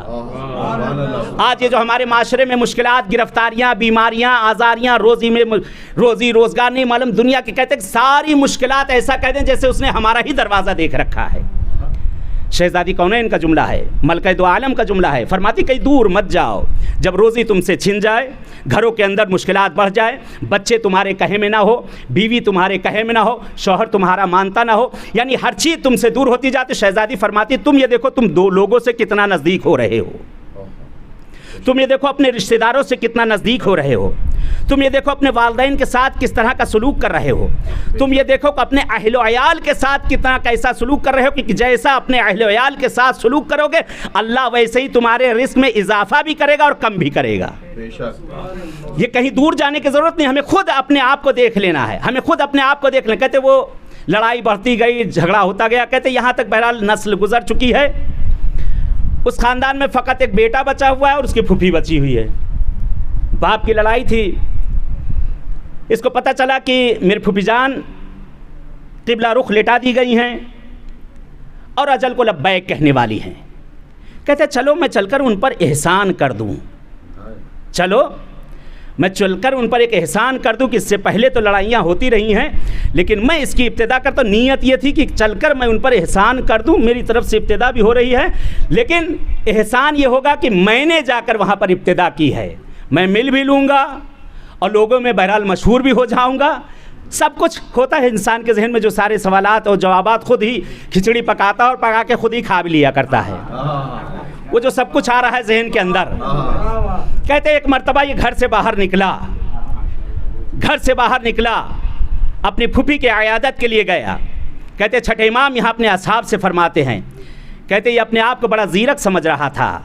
आज ये जो हमारे माशरे में मुश्किलात, गिरफ्तारियाँ, बीमारियाँ, आज़ारियाँ, रोज़ी रोज़गार नहीं मालूम, दुनिया के कहते हैं सारी मुश्किलात, ऐसा कहते हैं जैसे उसने हमारा ही दरवाज़ा देख रखा है। शहज़ादी कौनैन का जुमला है, मलका दो आलम का जुमला है, फरमाती कहीं दूर मत जाओ, जब रोज़ी तुमसे छिन जाए, घरों के अंदर मुश्किलात बढ़ जाए, बच्चे तुम्हारे कहे में ना हो, बीवी तुम्हारे कहे में ना हो, शौहर तुम्हारा मानता ना हो, यानी हर चीज़ तुमसे दूर होती जाती। शहज़ादी फरमाती तुम ये देखो तुम दो लोगों से कितना नज़दीक हो रहे हो, तुम ये देखो अपने रिश्तेदारों से कितना नज़दीक हो रहे हो, तुम ये देखो अपने वालिदैन के साथ किस तरह का सलूक कर रहे हो, तुम ये देखो कि अपने अहलो अयाल के साथ कितना कैसा सलूक कर रहे हो, कि जैसा अपने अहलो अयाल के साथ सलूक करोगे अल्लाह वैसे ही तुम्हारे रिस्क में इजाफा भी करेगा और कम भी करेगा। ये कहीं दूर जाने की ज़रूरत नहीं, हमें खुद अपने आप को देख लेना है, हमें खुद अपने आप को देख लेना। कहते वो लड़ाई बढ़ती गई, झगड़ा होता गया, कहते यहाँ तक बहरहाल नस्ल गुजर चुकी है, उस ख़ानदान में फ़कत एक बेटा बचा हुआ है और उसकी फूफी बची हुई है। बाप की लड़ाई थी, इसको पता चला कि मेरी फूफी जान क़िबला रुख लेटा दी गई हैं और अजल को लब्बैक कहने वाली हैं। कहते चलो मैं चलकर उन पर एहसान कर दूं, चलो मैं चलकर उन पर एक एहसान कर दूं कि इससे पहले तो लड़ाइयाँ होती रही हैं, लेकिन मैं इसकी इब्तिदा करता, तो नीयत ये थी कि चलकर मैं उन पर एहसान कर दूं, मेरी तरफ से इब्तिदा भी हो रही है, लेकिन एहसान ये होगा कि मैंने जाकर वहाँ पर इब्तिदा की है, मैं मिल भी लूँगा और लोगों में बहरहाल मशहूर भी हो जाऊँगा। सब कुछ होता है इंसान के जहन में, जो सारे सवालात और जवाबात खुद ही खिचड़ी पकाता और पका के खुद ही खा भी लिया करता है, वो जो सब कुछ आ रहा है जहन के अंदर। कहते एक मर्तबा ये घर से बाहर निकला, अपनी फूफी के अयादत के लिए गया। कहते छठे इमाम यहाँ अपने असहाब से फरमाते हैं, कहते ये अपने आप को बड़ा ज़ीरक समझ रहा था,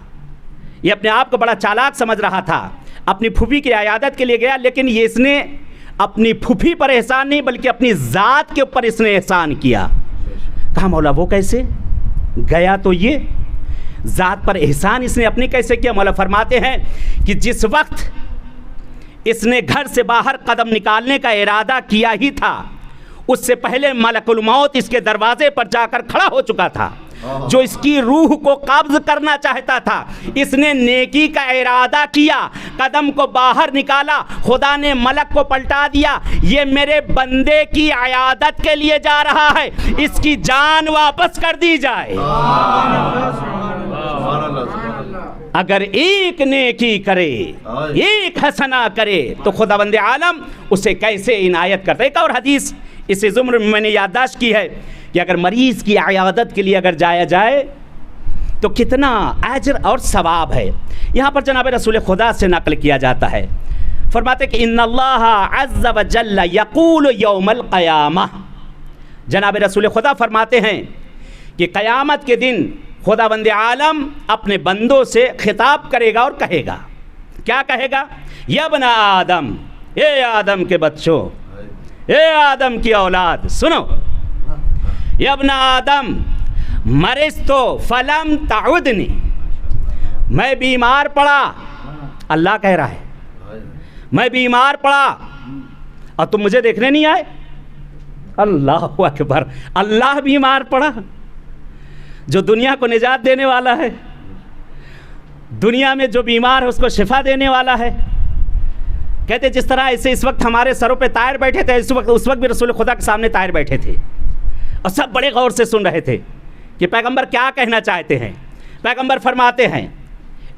ये अपने आप को बड़ा चालाक समझ रहा था, अपनी फूफी की अयादत के लिए गया, लेकिन ये इसने अपनी फूफी पर एहसान नहीं बल्कि अपनी ज़ात के ऊपर इसने एहसान किया। कहा मौला वो कैसे? गया तो ये ज़ात पर एहसान इसने अपनी कैसे किया? मौला फरमाते हैं कि जिस वक्त इसने घर से बाहर कदम निकालने का इरादा किया ही था, उससे पहले मलकुल मौत इसके दरवाजे पर जाकर खड़ा हो चुका था, जो इसकी रूह को कब्ज़ करना चाहता था। इसने नेकी का इरादा किया, कदम को बाहर निकाला, खुदा ने मलक को पलटा दिया, ये मेरे बंदे की अयादत के लिए जा रहा है, इसकी जान वापस कर दी जाए। अगर एक नेकी करे, एक हसना करे, तो खुदावंद आलम उसे कैसे इनायत करता है। एक और हदीस इस ज़ुम्र में मैंने याददाश्त की है कि अगर मरीज़ की अयादत के लिए अगर जाया जाए तो कितना अजर और सवाब है। यहाँ पर जनाब रसूल खुदा से नकल किया जाता है, फरमाते कि इन्नल्लाह अज़्ज़ व जल्ल यक़ूल यौमल क़यामह, जनाब रसूल खुदा फरमाते हैं कि क़यामत के दिन खुदावंद आलम अपने बंदों से खिताब करेगा और कहेगा, क्या कहेगा? या बना आदम, ए आदम के बच्चों, ए आदम की औलाद सुनो, यब्ना आदम मरिस्तु फलम ताउदनी, मैं बीमार पड़ा, अल्लाह कह रहा है, मैं बीमार पड़ा और तुम मुझे देखने नहीं आए। अल्लाह अकबर, अल्लाह बीमार पड़ा जो दुनिया को निजात देने वाला है, दुनिया में जो बीमार है उसको शिफा देने वाला है। कहते जिस तरह ऐसे इस वक्त हमारे सरों पे तायर बैठे थे, उस वक्त भी रसूल खुदा के सामने तायर बैठे थे और सब बड़े गौर से सुन रहे थे कि पैगंबर क्या कहना चाहते हैं। पैगंबर फरमाते हैं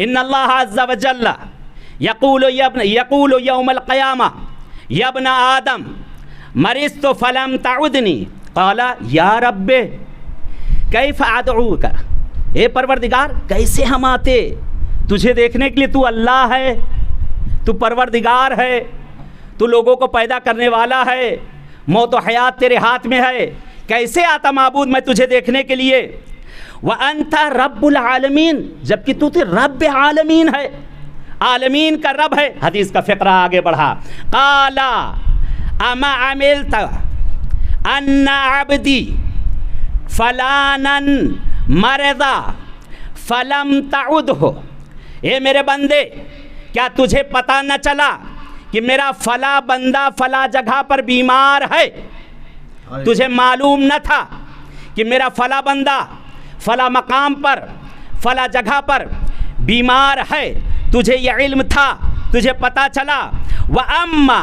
इन्नल्लाह अज़्ज़ा व जल्ला यक़ूलु यौमल क़यामा यब्ना आदम मरिस्तु फलम ताउदनी क़ाला या रब्बे कैफ़ अदऊका, ए परवरदिगार कैसे हम आते तुझे देखने के लिए, तू अल्लाह है, तू परवरदिगार है, तू लोगों को पैदा करने वाला है, मौत व हयात तेरे हाथ में है, कैसे आता माबूद मैं तुझे देखने के लिए। व अंता रब्बुल आलमीन, जबकि तू तो रब्ब आलमीन है, आलमीन का रब है। हदीस का फ़िक्रा आगे बढ़ा, काला अमा अमिलता अन्ना अब्दी फलानन मरदा फलम ताउदहु, ए मेरे बंदे क्या तुझे पता न चला कि मेरा फला बंदा फला जगह पर बीमार है। तुझे मालूम न था कि मेरा फला बंदा फला मकाम पर फला जगह पर बीमार है, तुझे यह इल्म था, तुझे पता चला। व अम्मा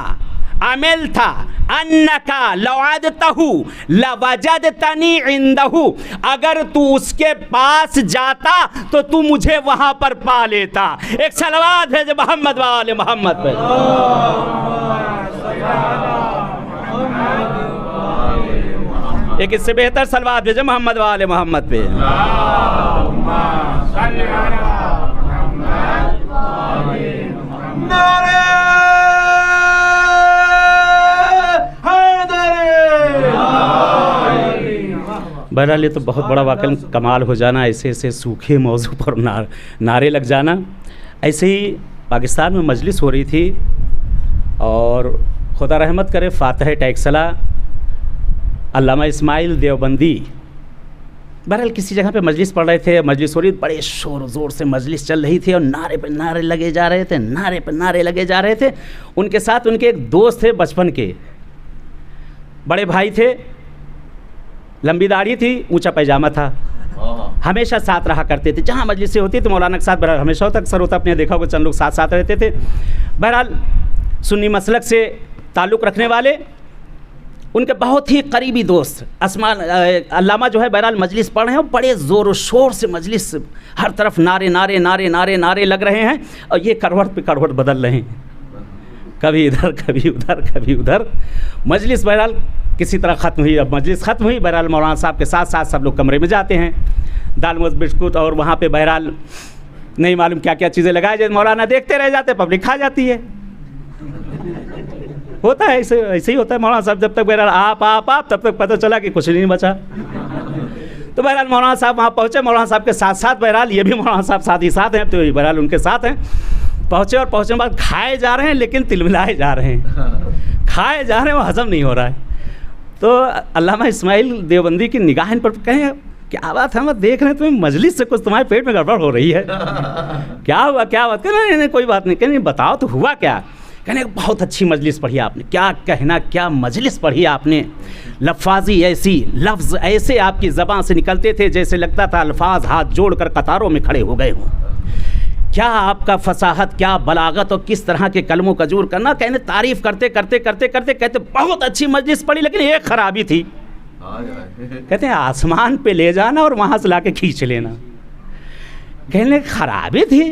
अमिल था अन्नका लवादतहु लवजदतनी इंदहु, अगर तू उसके पास जाता तो तू मुझे वहां पर पा लेता। एक सलवात भेज मोहम्मद वाले मोहम्मद पे। एक इससे बेहतर सलवात भेजे मोहम्मद वाले मोहम्मद पे। बहरहाल ये तो बहुत बड़ा वाकई कमाल हो जाना, ऐसे ऐसे सूखे मौजू पर नारे लग जाना। ऐसे ही पाकिस्तान में मजलिस हो रही थी और खुदा रहमत करे फातह टैक्सला अल्लामा इस्माइल देवबंदी बहरहाल किसी जगह पे मजलिस पढ़ रहे थे, मजलिस हो रही, बड़े शोर ज़ोर से मजलिस चल रही थी और नारे पे नारे लगे जा रहे थे, नारे पे नारे लगे जा रहे थे। उनके साथ उनके एक दोस्त थे बचपन के, बड़े भाई थे, लंबी दाढ़ी थी, ऊंचा पैजामा था, हमेशा साथ रहा करते थे। जहाँ मजलिस से होती तो मौलाना के साथ बहरहाल हमेशा होता, अक्सर होता, आपने देखा होगा चंद लोग साथ साथ रहते थे। बहरहाल सुन्नी मसलक से ताल्लुक़ रखने वाले उनके बहुत ही करीबी दोस्त अल्लामा जो है बहरहाल मजलिस पढ़ रहे हैं, बड़े ज़ोर व शोर से मजलिस, हर तरफ नारे नारे नारे नारे नारे लग रहे हैं और ये करवट पे करवट बदल रहे हैं, कभी इधर कभी उधर कभी उधर। मजलिस बहरहाल किसी तरह ख़त्म हुई। अब मजलिस ख़त्म हुई, बहरहाल मौलाना साहब के साथ साथ सब लोग कमरे में जाते हैं, दाल मोज बिस्कुट और वहाँ पे बहरहाल नहीं मालूम क्या क्या चीज़ें लगाई जाती, मौलाना देखते रह जाते, पब्लिक खा जाती है। होता है ऐसे ही होता है। मौलाना साहब जब तक बहरहाल आप तब तक पता चला कि कुछ नहीं बचा। तो बहरहाल मौलाना साहब वहाँ पहुँचे, मौलाना साहब के साथ साथ बहरहाल ये भी मौलाना साहब साथ ही साथ हैं, तो ये बहरहाल उनके साथ हैं। पहुँचे और पहुँचने के बाद खाए जा रहे हैं लेकिन तिलमिलाए जा रहे हैं, खाए जा रहे हैं, वो हज़म नहीं हो रहा है। तो अल्लामा इस्माइल देवबंदी की निगाह इन पर कहें क्या बात है, हम देख रहे हैं तुम्हें मजलिस से कुछ तुम्हारे पेट में गड़बड़ हो रही है, क्या हुआ क्या बात। कहना नहीं कोई बात नहीं, कहने बताओ तो हुआ क्या। कहने बहुत अच्छी मजलिस पढ़ी आपने, क्या कहना क्या मजलिस पढ़ी आपने, लफ्ज़ी ऐसी लफ्ज़ ऐसे आपकी ज़बान से निकलते थे जैसे लगता था अल्फाज हाथ जोड़कर कतारों में खड़े हो गए हों। क्या आपका फसाहत, क्या बलागत और किस तरह के कलमों का जोर करना। कहने तारीफ़ करते करते करते करते कहते बहुत अच्छी मजलिस पढ़ी लेकिन एक खराबी थी। कहते हैं आसमान पे ले जाना और वहाँ से ला के खींच लेना। कहने खराबी थी,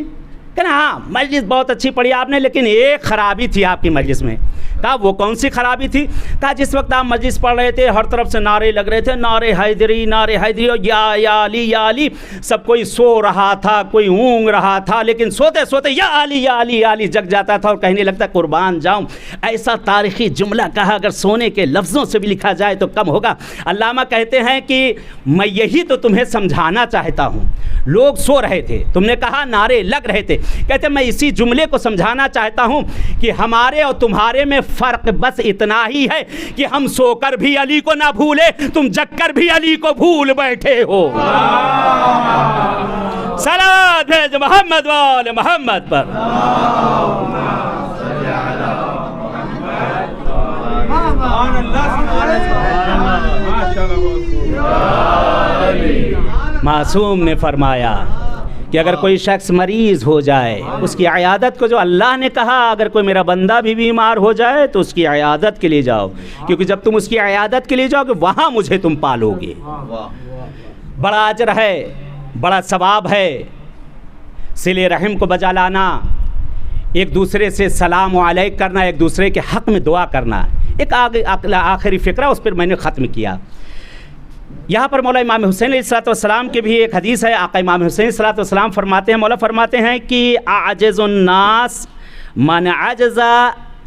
कहना हाँ मजलिस बहुत अच्छी पढ़ी आपने लेकिन एक खराबी थी आपकी मजलिस में। कहा वो कौन सी खराबी थी। कहा जिस वक्त आप मजलिस पढ़ रहे थे हर तरफ से नारे लग रहे थे, नारे हैदरी और या अली, सब कोई सो रहा था, कोई ऊँग रहा था, लेकिन सोते सोते या अली जग जाता था और कहने लगता कुर्बान जाऊँ। ऐसा तारीख़ी जुमला कहा अगर सोने के लफ्ज़ों से भी लिखा जाए तो कम होगा। अल्लामा कहते हैं कि मैं यही तो तुम्हें समझाना चाहता हूँ। लोग सो रहे थे, तुमने कहा नारे लग रहे थे, कहते मैं इसी जुमले को समझाना चाहता हूँ कि हमारे और तुम्हारे में फ़र्क बस इतना ही है कि हम सोकर भी अली को ना भूले, तुम जगकर भी अली को भूल बैठे हो। सलात भेज मोहम्मद वाले मोहम्मद पर। मासूम ने फरमाया कि अगर कोई शख्स मरीज़ हो जाए, उसकी अयादत को, जो अल्लाह ने कहा अगर कोई मेरा बंदा भी बीमार हो जाए तो उसकी अयादत के लिए जाओ, क्योंकि जब तुम उसकी अयादत के लिए जाओगे वहाँ मुझे तुम पालोगे। बड़ा अजर है, बड़ा सवाब है सिले रहम को बजा लाना, एक दूसरे से सलाम वालेकुम करना, एक दूसरे के हक़ में दुआ करना। एक आखिरी फ़िक्रा उस पर मैंने ख़त्म किया। यहाँ पर मौला इमाम हुसैन अलैहिस्सलाम की भी एक हदीस है। आका इमाम हुसैन अलैहिस्सलाम फरमाते हैं, मौला फरमाते हैं कि आजिज़ुन्नास मन अजज़ा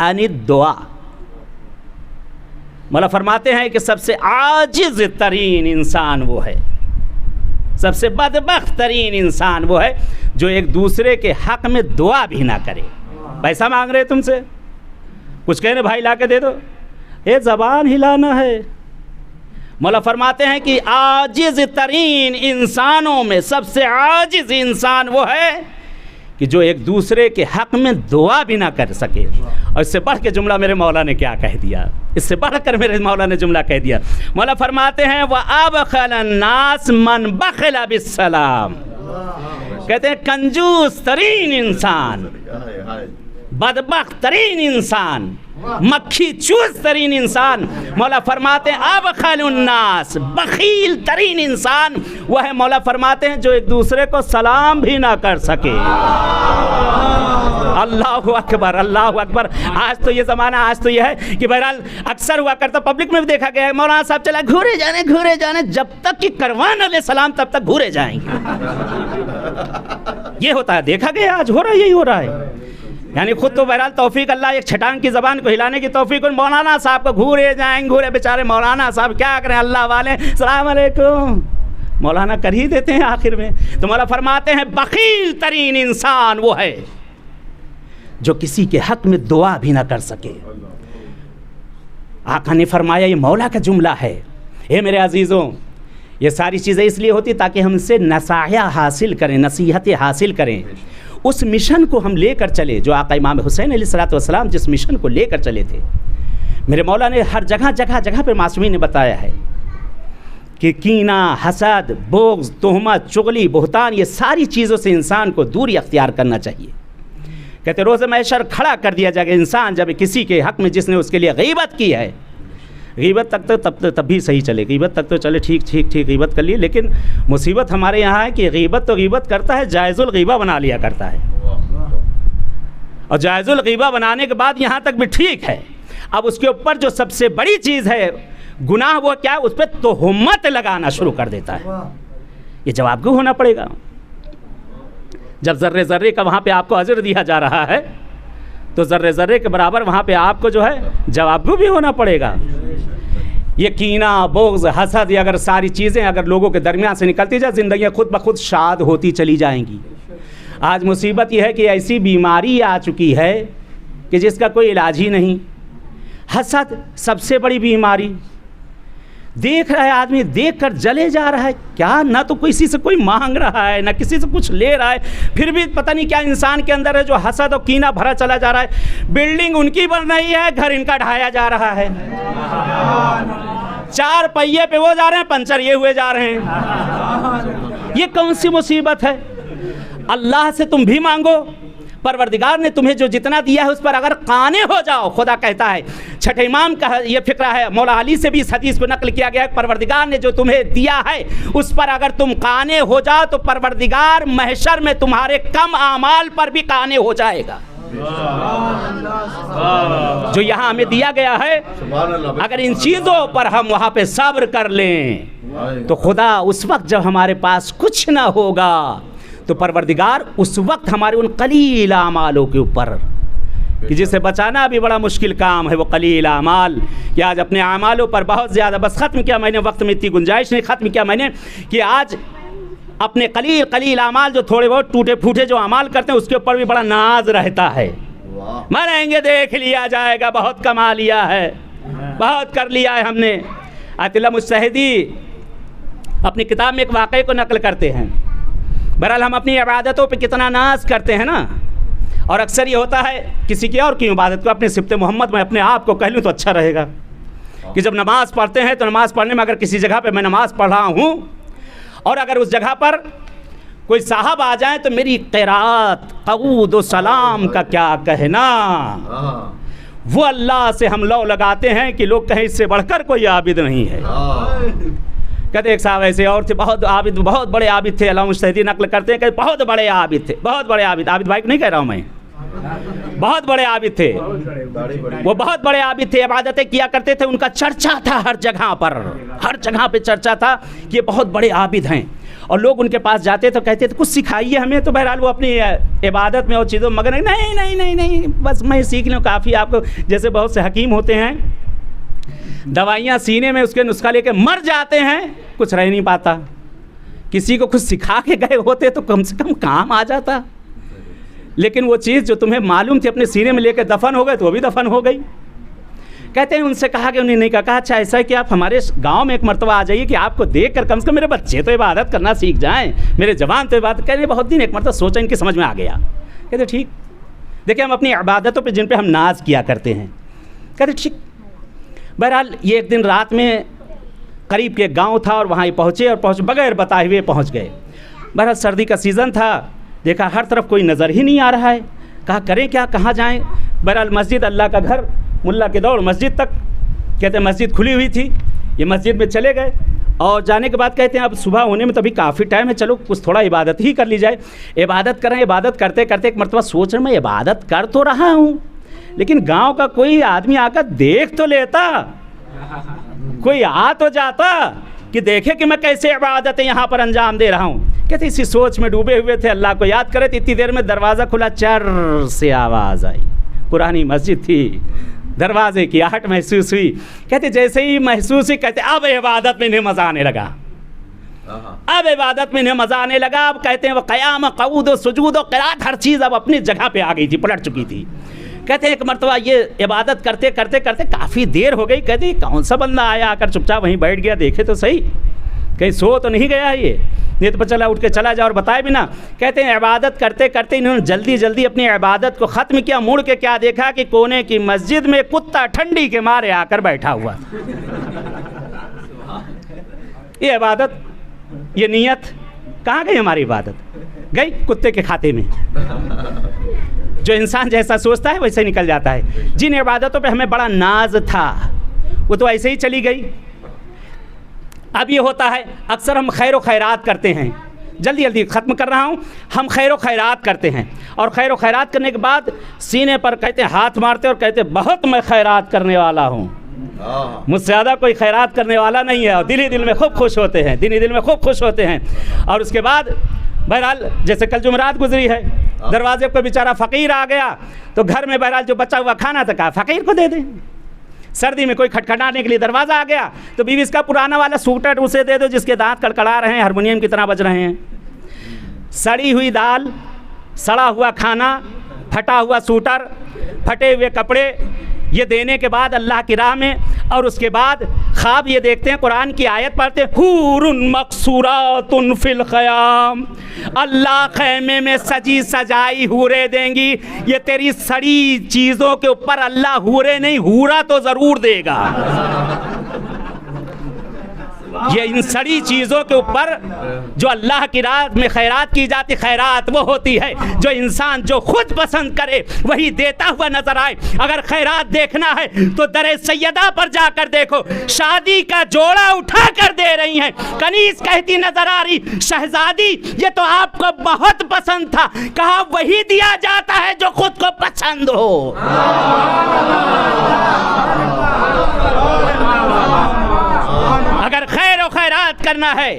अनिद दुआ। मौला फरमाते हैं कि सबसे आजिज़ तरीन इंसान वो है, सबसे बदबख्त तरीन इंसान वो है जो एक दूसरे के हक़ में दुआ भी ना करे। पैसा मांग रहे तुमसे, कुछ कह रहे भाई ला के दे दो, ये ज़बान हिलाना है। मौला फरमाते हैं कि आजिज़ तरीन इंसानों में सबसे आजिज़ इंसान वो है कि जो एक दूसरे के हक़ में दुआ भी ना कर सके। और इससे बढ़ के जुमला मेरे मौला ने क्या कह दिया, इससे बढ़कर मेरे मौला ने जुमला कह दिया। मौला फरमाते हैं व अबखलन नास मन बखला बिस्सलाम। कहते हैं कंजूस तरीन इंसान, बदबख्त तरीन इंसान, मक्खी चूस तरीन इंसान, मौला फरमाते हैं अब खलुन्नास, बखील तरीन इंसान वह है, मौला फरमाते हैं जो एक दूसरे को सलाम भी ना कर सके। अल्लाहु अकबर, अल्लाहु अकबर। आज तो ये ज़माना, आज तो ये है कि बहरहाल अक्सर हुआ करता, पब्लिक में भी देखा गया है, मौलाना साहब चला घूरे जाने, जब तक कि करवान अले सलाम तब तक घूरे जाएंगे। ये होता है, देखा गया, आज हो रहा है, यही हो रहा है। यानी खुद तो बहरहाल तौफीक अल्लाह एक छटांग की ज़बान को हिलाने की तौफीक मौलाना साहब को घूरे जाएंगे, घूरे बेचारे मौलाना साहब क्या करें, अल्लाह वाले सलाम अलैकुम मौलाना कर ही देते हैं आखिर में। तो मौला फरमाते हैं बखील तरीन इंसान वो है जो किसी के हक़ में दुआ भी ना कर सके। आका ने फरमाया, ये मौला का जुमला है। ये मेरे अजीज़ों, ये सारी चीज़ें इसलिए होती ताकि हमसे नसाया हासिल करें, नसीहतें हासिल करें, उस मिशन को हम लेकर चले जो आका इमाम हुसैन अलैहिस्सलाम जिस मिशन को लेकर चले थे। मेरे मौला ने हर जगह पे मासूमीन ने बताया है कि कीना, हसद, बोग़्ज़, तोहमत, चुगली, बुहतान, ये सारी चीज़ों से इंसान को दूरी अख्तियार करना चाहिए। कहते रोज़ महशर खड़ा कर दिया जाएगा इंसान जब किसी के हक़ में जिसने उसके लिए गीबत की है। गीबत तक तो तब भी सही चले, गीबत तक तो चले, ठीक गीबत कर लिए, लेकिन मुसीबत हमारे यहाँ है कि गीबत तो गीबत करता है, जायज़ुल गीबा बना लिया करता है। और जायज़ुल गीबा बनाने के बाद यहाँ तक भी ठीक है, अब उसके ऊपर जो सबसे बड़ी चीज़ है गुनाह, वो क्या है, उस पर तोहमत लगाना शुरू कर देता है। ये जवाबगो होना पड़ेगा। जब ज़र्रे ज़र्रे का वहाँ पे आपको अजर दिया जा रहा है तो ज़र्रे ज़र्रे के बराबर वहाँ पे आपको जो है जवाबगो भी होना पड़ेगा। ये कीना, बोग़्ज़, हसद, ये अगर सारी चीज़ें अगर लोगों के दरमियान से निकलती जाए, ज़िंदगियाँ खुद ब खुद शाद होती चली जाएंगी। आज मुसीबत यह है कि ऐसी बीमारी आ चुकी है कि जिसका कोई इलाज ही नहीं। हसद सबसे बड़ी बीमारी, देख रहा है आदमी, देख कर जले जा रहा है, क्या ना तो किसी से कोई मांग रहा है ना किसी से कुछ ले रहा है, फिर भी पता नहीं क्या इंसान के अंदर है जो हसद और कीना भरा चला जा रहा है। बिल्डिंग उनकी बन रही है, घर इनका ढाया जा रहा है, 4 पहिए पे वो जा रहे हैं, पंचर ये हुए जा रहे हैं। ये कौन सी मुसीबत है? अल्लाह से तुम भी मांगो, परवरदिगार ने तुम्हें जो जितना दिया है उस पर अगर काने हो जाओ, खुदा कहता है, छठे इमाम का ये फिक्रा है, मौला अली से भी इस हदीस को नकल किया गया है, परवरदिगार ने जो तुम्हें दिया है उस पर अगर तुम काने हो जाओ तो परवरदिगार महशर में तुम्हारे कम आमाल पर भी काने हो जाएगा। जो यहाँ हमें दिया गया है, अगर इन चीज़ों पर हम वहाँ पे सब्र कर लें तो खुदा उस वक्त जब हमारे पास कुछ ना होगा तो परवरदिगार उस वक्त हमारे उन कलील आमालों के ऊपर, कि जिसे बचाना भी बड़ा मुश्किल काम है, वो कलील आमाल, कि आज अपने आमालों पर बहुत ज़्यादा, बस ख़त्म किया मैंने, वक्त में इतनी गुंजाइश नहीं, ख़त्म किया मैंने कि आज अपने कलील कलील अमाल, जो थोड़े बहुत टूटे फूटे जो अमाल करते हैं, उसके ऊपर भी बड़ा नाज रहता है। वाह मरेंगे देख लिया जाएगा, बहुत कमा लिया है, बहुत कर लिया है हमने। आयतुल्ला मुजतहिदी अपनी किताब में एक वाक़े को नकल करते हैं। बहरहाल हम अपनी इबादतों पे कितना नाज करते हैं ना, और अक्सर ये होता है किसी की और की इबादत को अपने सिफ़त मोहम्मद में अपने आप को कह लूँ तो अच्छा रहेगा कि जब नमाज़ पढ़ते हैं तो नमाज़ पढ़ने में अगर किसी जगह पे मैं नमाज़ पढ़ रहा हूँ और अगर उस जगह पर कोई साहब आ जाए तो मेरी क़िरात क़ऊद व सलाम का क्या कहना, हाँ वो अल्लाह से हम लौ लगाते हैं कि लोग कहें इससे बढ़कर कोई आबिद नहीं है। हाँ कहते एक साहब ऐसे और थे, बहुत आबिद, बहुत बड़े आबिद थे। अल्लाह मुजतहिदी नकल करते हैं कि बहुत बड़े आबिद थे, बहुत बड़े आबिद। आबिद भाई को नहीं कह रहा हूँ मैं, बहुत बड़े आबिद थे वो, बहुत बड़े आबिद थे, इबादतें किया करते थे। उनका चर्चा था हर जगह पर, हर जगह पे चर्चा था कि ये बहुत बड़े आबिद हैं। और लोग उनके पास जाते तो कहते थे कुछ सिखाइए हमें। तो बहरहाल वो अपनी इबादत में और चीज़ों में मगन, नहीं नहीं नहीं नहीं बस मैं सीख लूँ काफ़ी। आपको जैसे बहुत से हकीम होते हैं, दवाइयाँ सीने में उसके नुस्खा लेके मर जाते हैं, कुछ रह नहीं पाता। किसी को कुछ सिखा के गए होते तो कम से कम काम आ जाता। लेकिन वो चीज़ जो तुम्हें मालूम थी अपने सीने में लेकर दफन हो गए तो वो भी दफन हो गई। कहते हैं उनसे कहा कि उन्हें नहीं कहा, अच्छा ऐसा है कि आप हमारे गांव में एक मरतबा आ जाइए कि आपको देख कर कम से कम मेरे बच्चे तो इबादत करना सीख जाएं, मेरे जवान तो इबादत करें। बहुत दिन एक मरतबा सोचा, इनकी समझ में आ गया। कहते ठीक, देखिए हम अपनी इबादतों पे जिन पे हम नाज किया करते हैं। कहते ठीक। बहरहाल ये एक दिन रात में करीब के गाँव था और वहाँ पहुँचे और बगैर बताए हुए पहुँच गए। बहरहाल सर्दी का सीज़न था, देखा हर तरफ कोई नज़र ही नहीं आ रहा है, कहा करें क्या, कहाँ जाएं। बहरहाल मस्जिद, अल्लाह का घर, मुल्ला के दौड़ मस्जिद तक। कहते हैं मस्जिद खुली हुई थी, ये मस्जिद में चले गए और जाने के बाद कहते हैं अब सुबह होने में तो अभी काफ़ी टाइम है, चलो कुछ थोड़ा इबादत ही कर ली जाए। इबादत करें, इबादत करते करते एक मरतबा सोच रहे मैं इबादत कर तो रहा हूँ, लेकिन गाँव का कोई आदमी आकर देख तो लेता, कोई आ तो जाता कि देखे कि मैं कैसे इबादतें यहाँ पर अंजाम दे रहा हूँ। कहते इसी सोच में डूबे हुए थे, अल्लाह को याद करे। इतनी देर में दरवाज़ा खुला, चर से आवाज़ आई। पुरानी मस्जिद थी, दरवाजे की आहट महसूस हुई। कहते जैसे ही महसूस हुई, कहते अब इबादत में इन्हें मज़ा आने लगा, अब इबादत में इन्हें मज़ा आने लगा। अब कहते हैं वो क़याम, क़ऊद व सुजूद व क़िरात, हर चीज़ अब अपनी जगह पे आ गई थी, पलट चुकी थी। कहते हैं एक मरतबा ये इबादत करते करते करते काफ़ी देर हो गई। कहते कौन सा बंदा आया आकर चुपचाप वहीं बैठ गया, देखे तो सही कहीं सो तो नहीं गया ये, नहीं तो पता चला उठ के चला जाए और बताए भी ना। कहते हैं इबादत करते करते इन्होंने जल्दी जल्दी अपनी इबादत को ख़त्म किया। मुड़ के क्या देखा कि कोने की मस्जिद में कुत्ता ठंडी के मारे आकर बैठा हुआ। ये इबादत, ये नीयत कहाँ गई हमारी इबादत? गई कुत्ते के खाते में। जो इंसान जैसा सोचता है वैसे निकल जाता है। जिन इबादतों पे हमें बड़ा नाज था वो तो ऐसे ही चली गई। अब ये होता है अक्सर हम खैर व खैरात करते हैं, जल्दी जल्दी ख़त्म कर रहा हूँ। हम खैर व खैरात करते हैं और खैर व खैरात करने के बाद सीने पर कहते हैं हाथ मारते और कहते बहुत मैं खैरात करने वाला हूँ, मुझसे ज़्यादा कोई खैरात करने वाला नहीं है। और दिल ही दिल में खूब खुश होते हैं, दिल ही दिल में खूब खुश होते हैं। और उसके बाद बहरहाल जैसे कल जुमरात गुजरी है, दरवाजे पर बेचारा फ़कीर आ गया तो घर में बहरहाल जो बचा हुआ खाना था कहा फ़कीर को दे दें। सर्दी में कोई खटखटाने के लिए दरवाज़ा आ गया तो बीवी इसका पुराना वाला सूटर उसे दे दो जिसके दांत कड़कड़ा रहे हैं, हारमोनियम की तरह बज रहे हैं। सड़ी हुई दाल, सड़ा हुआ खाना, फटा हुआ सूटर, फटे हुए कपड़े, ये देने के बाद अल्लाह की राह में, और उसके बाद ख्वाब ये देखते हैं, कुरान की आयत पढ़ते हैं, हूरुन मकसूरातुन फिल ख़याम, अल्लाह खैमे में सजी सजाई हूरें देंगी। ये तेरी सड़ी चीज़ों के ऊपर अल्लाह हूरें नहीं, हूरा तो ज़रूर देगा। ये इन सड़ी चीज़ों के ऊपर जो अल्लाह की राह में खैरात की जाती, खैरात वो होती है जो इंसान जो खुद पसंद करे वही देता हुआ नजर आए। अगर खैरात देखना है तो दरे सैयदा पर जाकर देखो, शादी का जोड़ा उठा कर दे रही हैं। कनीज कहती नजर आ रही, शहजादी ये तो आपको बहुत पसंद था। कहा वही दिया जाता है जो खुद को पसंद हो। अगर खैर व खैरात करना है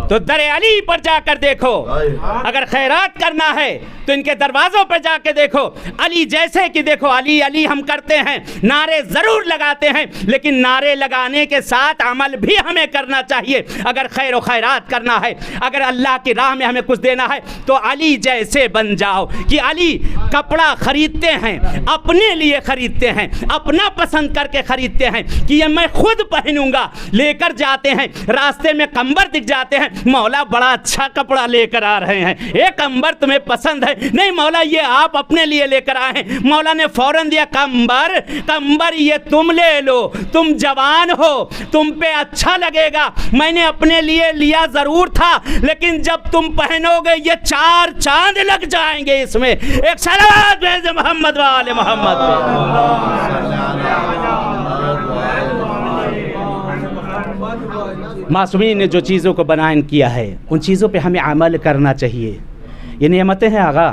तो दरे अली पर जाकर देखो। अगर खैरात करना है तो इनके दरवाज़ों पर जाकर देखो। अली जैसे कि देखो, अली अली हम करते हैं, नारे ज़रूर लगाते हैं, लेकिन नारे लगाने के साथ अमल भी हमें करना चाहिए। अगर खैर व खैरात करना है, अगर अल्लाह की राह में हमें कुछ देना है, तो अली जैसे बन जाओ। कि अली कपड़ा खरीदते हैं, अपने लिए खरीदते हैं, अपना पसंद करके खरीदते हैं कि ये मैं खुद पहनूंगा। लेकर जाते हैं, रास्ते में कंबर दिख जाते हैं, मौला बड़ा अच्छा कपड़ा लेकर आ रहे हैं, ये कंबर तुम्हें पसंद है? नहीं मौला, ये आप अपने लिए लेकर आए हैं। मौला ने फौरन दिया, कंबर कंबर ये तुम ले लो, तुम जवान हो, तुम पे अच्छा लगेगा। मैंने अपने लिए लिया ज़रूर था, लेकिन जब तुम पहनोगे ये 4 चांद लग जाएंगे इसमें। एक सलावत भेज मोहम्मद वाले मोहम्मद पे। मासूमीन ने जो चीज़ों को बयान किया है, उन चीज़ों पे हमें अमल करना चाहिए। ये नेमतें हैं आगा,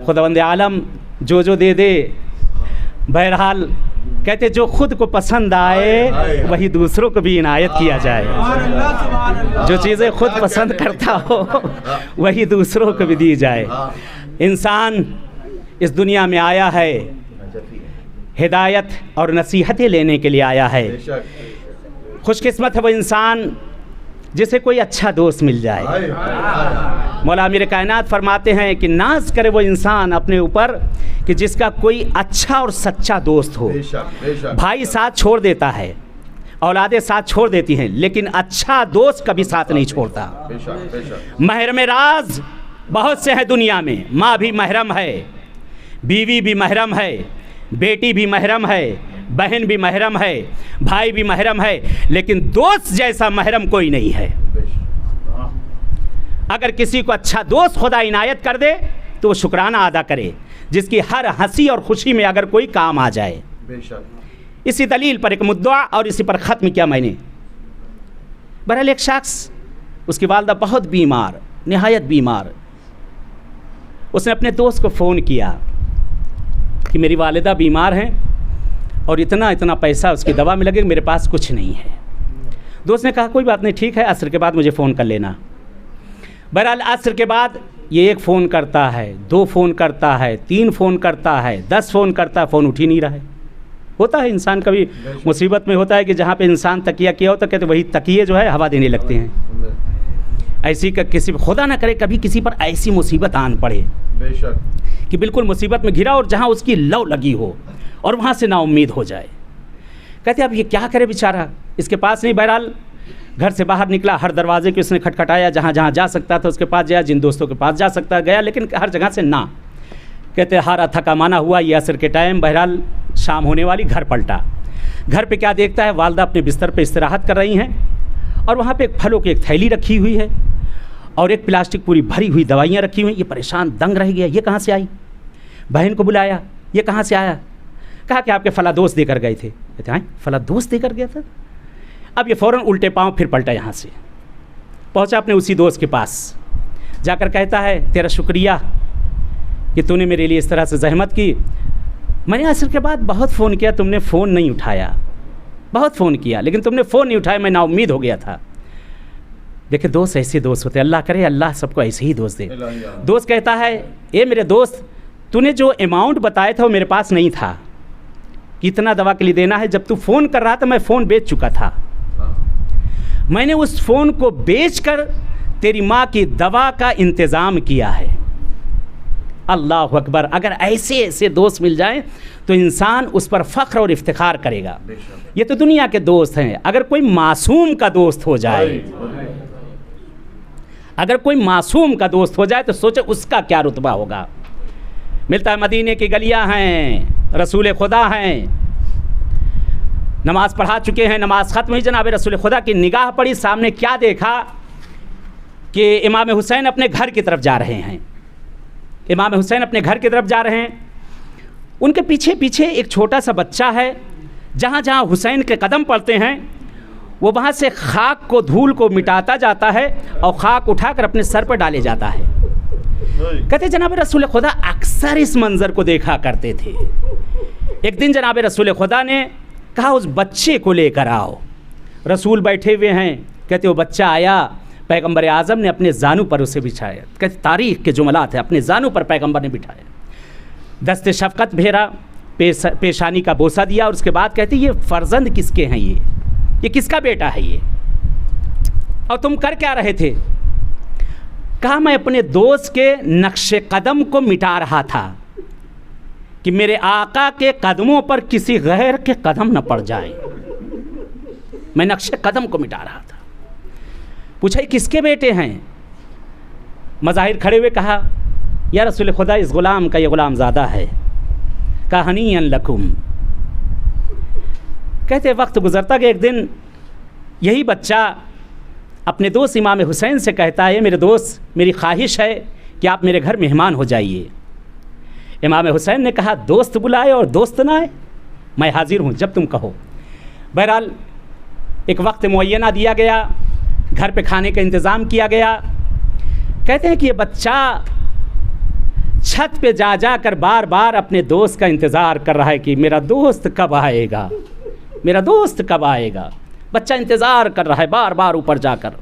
खुदावंद आलम जो दे दे। बहरहाल कहते जो खुद को पसंद आए वही दूसरों को भी इनायत किया जाए। जो चीज़ें खुद पसंद करता हो वही दूसरों को भी दी जाए। इंसान इस दुनिया में आया है हिदायत और नसीहतें लेने के लिए आया है। खुशकिस्मत है वो इंसान जिसे कोई अच्छा दोस्त मिल जाए। मौला आमिर कायनात फरमाते हैं कि नाज करे वो इंसान अपने ऊपर कि जिसका कोई अच्छा और सच्चा दोस्त हो। भाई साथ छोड़ देता है, औलादे साथ छोड़ देती हैं, लेकिन अच्छा दोस्त कभी साथ नहीं छोड़ता। महरम राज बहुत से हैं दुनिया में, माँ भी महरम है, बीवी भी महरम है, बेटी भी महरम है, बहन भी महरम है, भाई भी महरम है, लेकिन दोस्त जैसा महरम कोई नहीं है। अगर किसी को अच्छा दोस्त खुदा इनायत कर दे तो वो शुक्राना अदा करे, जिसकी हर हंसी और खुशी में अगर कोई काम आ जाए। इसी दलील पर एक मुद्दा और इसी पर ख़त्म किया मैंने। बहरहाल एक शख्स, उसकी वालदा बहुत बीमार, निहायत बीमार। उसने अपने दोस्त को फ़ोन किया कि मेरी वालिदा बीमार हैं और इतना पैसा उसकी दवा में लगेगा, मेरे पास कुछ नहीं है। दोस्त ने कहा कोई बात नहीं, ठीक है, असर के बाद मुझे फ़ोन कर लेना। बहरहाल असर के बाद ये 1 फ़ोन करता है, 2 फ़ोन करता है, 3 फ़ोन करता है, 10 फ़ोन करता है, फ़ोन उठ ही नहीं रहा है। होता है इंसान कभी मुसीबत में होता है कि जहाँ पे इंसान तकिया किया हो तो कहते वही तकिए जो है हवा देने लगते हैं। ऐसी का किसी खुदा ना करे कभी किसी पर ऐसी मुसीबत आन पड़े कि बिल्कुल मुसीबत में घिरा और जहाँ उसकी लौ लगी हो और वहाँ से नाउम्मीद हो जाए। कहते अब ये क्या करे बेचारा, इसके पास नहीं। बहरहाल घर से बाहर निकला, हर दरवाजे के उसने खटखटाया, जहाँ जहाँ जा सकता था उसके पास गया, जिन दोस्तों के पास जा सकता गया, लेकिन हर जगह से ना। कहते हारा थका माना हुआ, ये असर के टाइम बहरहाल शाम होने वाली, घर पलटा। घर पे क्या देखता है, वालदा अपने बिस्तर पे इस्तिराहत कर रही हैं और वहाँ पे एक फलों की एक थैली रखी हुई है और एक प्लास्टिक पूरी भरी हुई दवाइयाँ रखी हुई। ये परेशान दंग रह गया, ये कहाँ से आई। बहन को बुलाया, ये कहाँ से आया। कहा कि आपके फला दोस्त देकर गए थे। कहते हैं फला दोस्त देकर गया था। अब ये फ़ौरन उल्टे पाँव फिर पलटा, यहाँ से पहुँचा अपने उसी दोस्त के पास, जाकर कहता है तेरा शुक्रिया कि तूने मेरे लिए इस तरह से जहमत की। मैंने असर के बाद बहुत फ़ोन किया, तुमने फ़ोन नहीं उठाया, बहुत फ़ोन किया लेकिन तुमने फ़ोन नहीं उठाया, मैं नाउम्मीद हो गया था। देखिए दोस्त ऐसे दोस्त होते, अल्लाह करे अल्लाह सबको ऐसे ही दोस्त दे। दोस्त कहता है ये मेरे दोस्त, तूने जो अमाउंट बताया था वो मेरे पास नहीं था, कितना दवा के लिए देना है। जब तू फ़ोन कर रहा था मैं फ़ोन बेच चुका था, मैंने उस फ़ोन को बेचकर तेरी माँ की दवा का इंतज़ाम किया है। अल्लाह अकबर। अगर ऐसे ऐसे दोस्त मिल जाएं तो इंसान उस पर फ़ख्र और इफ्तिखार करेगा। ये तो दुनिया के दोस्त हैं। अगर कोई मासूम का दोस्त हो जाए, अगर कोई मासूम का दोस्त हो जाए तो सोचे उसका क्या रुतबा होगा। मिलता है मदीने की गलियां हैं, रसूल खुदा हैं, नमाज़ पढ़ा चुके हैं, नमाज ख़त्म हुई, जनाब रसूल खुदा की निगाह पड़ी, सामने क्या देखा कि इमाम हुसैन अपने घर की तरफ जा रहे हैं। इमाम हुसैन अपने घर की तरफ जा रहे हैं, उनके पीछे पीछे एक छोटा सा बच्चा है। जहाँ जहाँ हुसैन के कदम पड़ते हैं वो वहाँ से खाक को, धूल को मिटाता जाता है और खाक उठाकर अपने सर पर डाले जाता है। कहते जनाब रसूल खुदा अक्सर इस मंज़र को देखा करते थे। एक दिन जनाब रसूल खुदा ने कहा उस बच्चे को लेकर आओ। रसूल बैठे हुए हैं, कहते वो बच्चा आया, पैगंबर आज़म ने अपने जानू पर उसे बिछाया। कहते तारीख़ के जुमलात है, अपने जानू पर पैगंबर ने बिठाया, दस्ते शफ़क़त भेरा, पेशानी का बोसा दिया और उसके बाद कहते ये फ़र्जंद किसके हैं, ये किसका बेटा है ये, और तुम कर क्या रहे थे? कहा मैं अपने दोस्त के नक्शे कदम को मिटा रहा था कि मेरे आका के कदमों पर किसी गैर के कदम न पड़ जाए। मैं नक्शे कदम को मिटा रहा था। पूछा ये किसके बेटे हैं? मज़ाहिर खड़े हुए कहा या रसूल खुदा इस ग़ुलाम का ये ग़ुलाम ज़्यादा है। कहानियन लकुम। कहते वक्त गुज़रता कि एक दिन यही बच्चा अपने दोस्त इमाम हुसैन से कहता है मेरे दोस्त, मेरी ख्वाहिश है कि आप मेरे घर मेहमान हो जाइए। इमाम हुसैन ने कहा दोस्त बुलाए और दोस्त ना आए, मैं हाजिर हूँ जब तुम कहो। बहरहाल एक वक्त मुअय्यना दिया गया, घर पे खाने का इंतज़ाम किया गया। कहते हैं कि ये बच्चा छत पे जा कर बार बार अपने दोस्त का इंतज़ार कर रहा है कि मेरा दोस्त कब आएगा, मेरा दोस्त कब आएगा। बच्चा इंतज़ार कर रहा है बार बार ऊपर जाकर।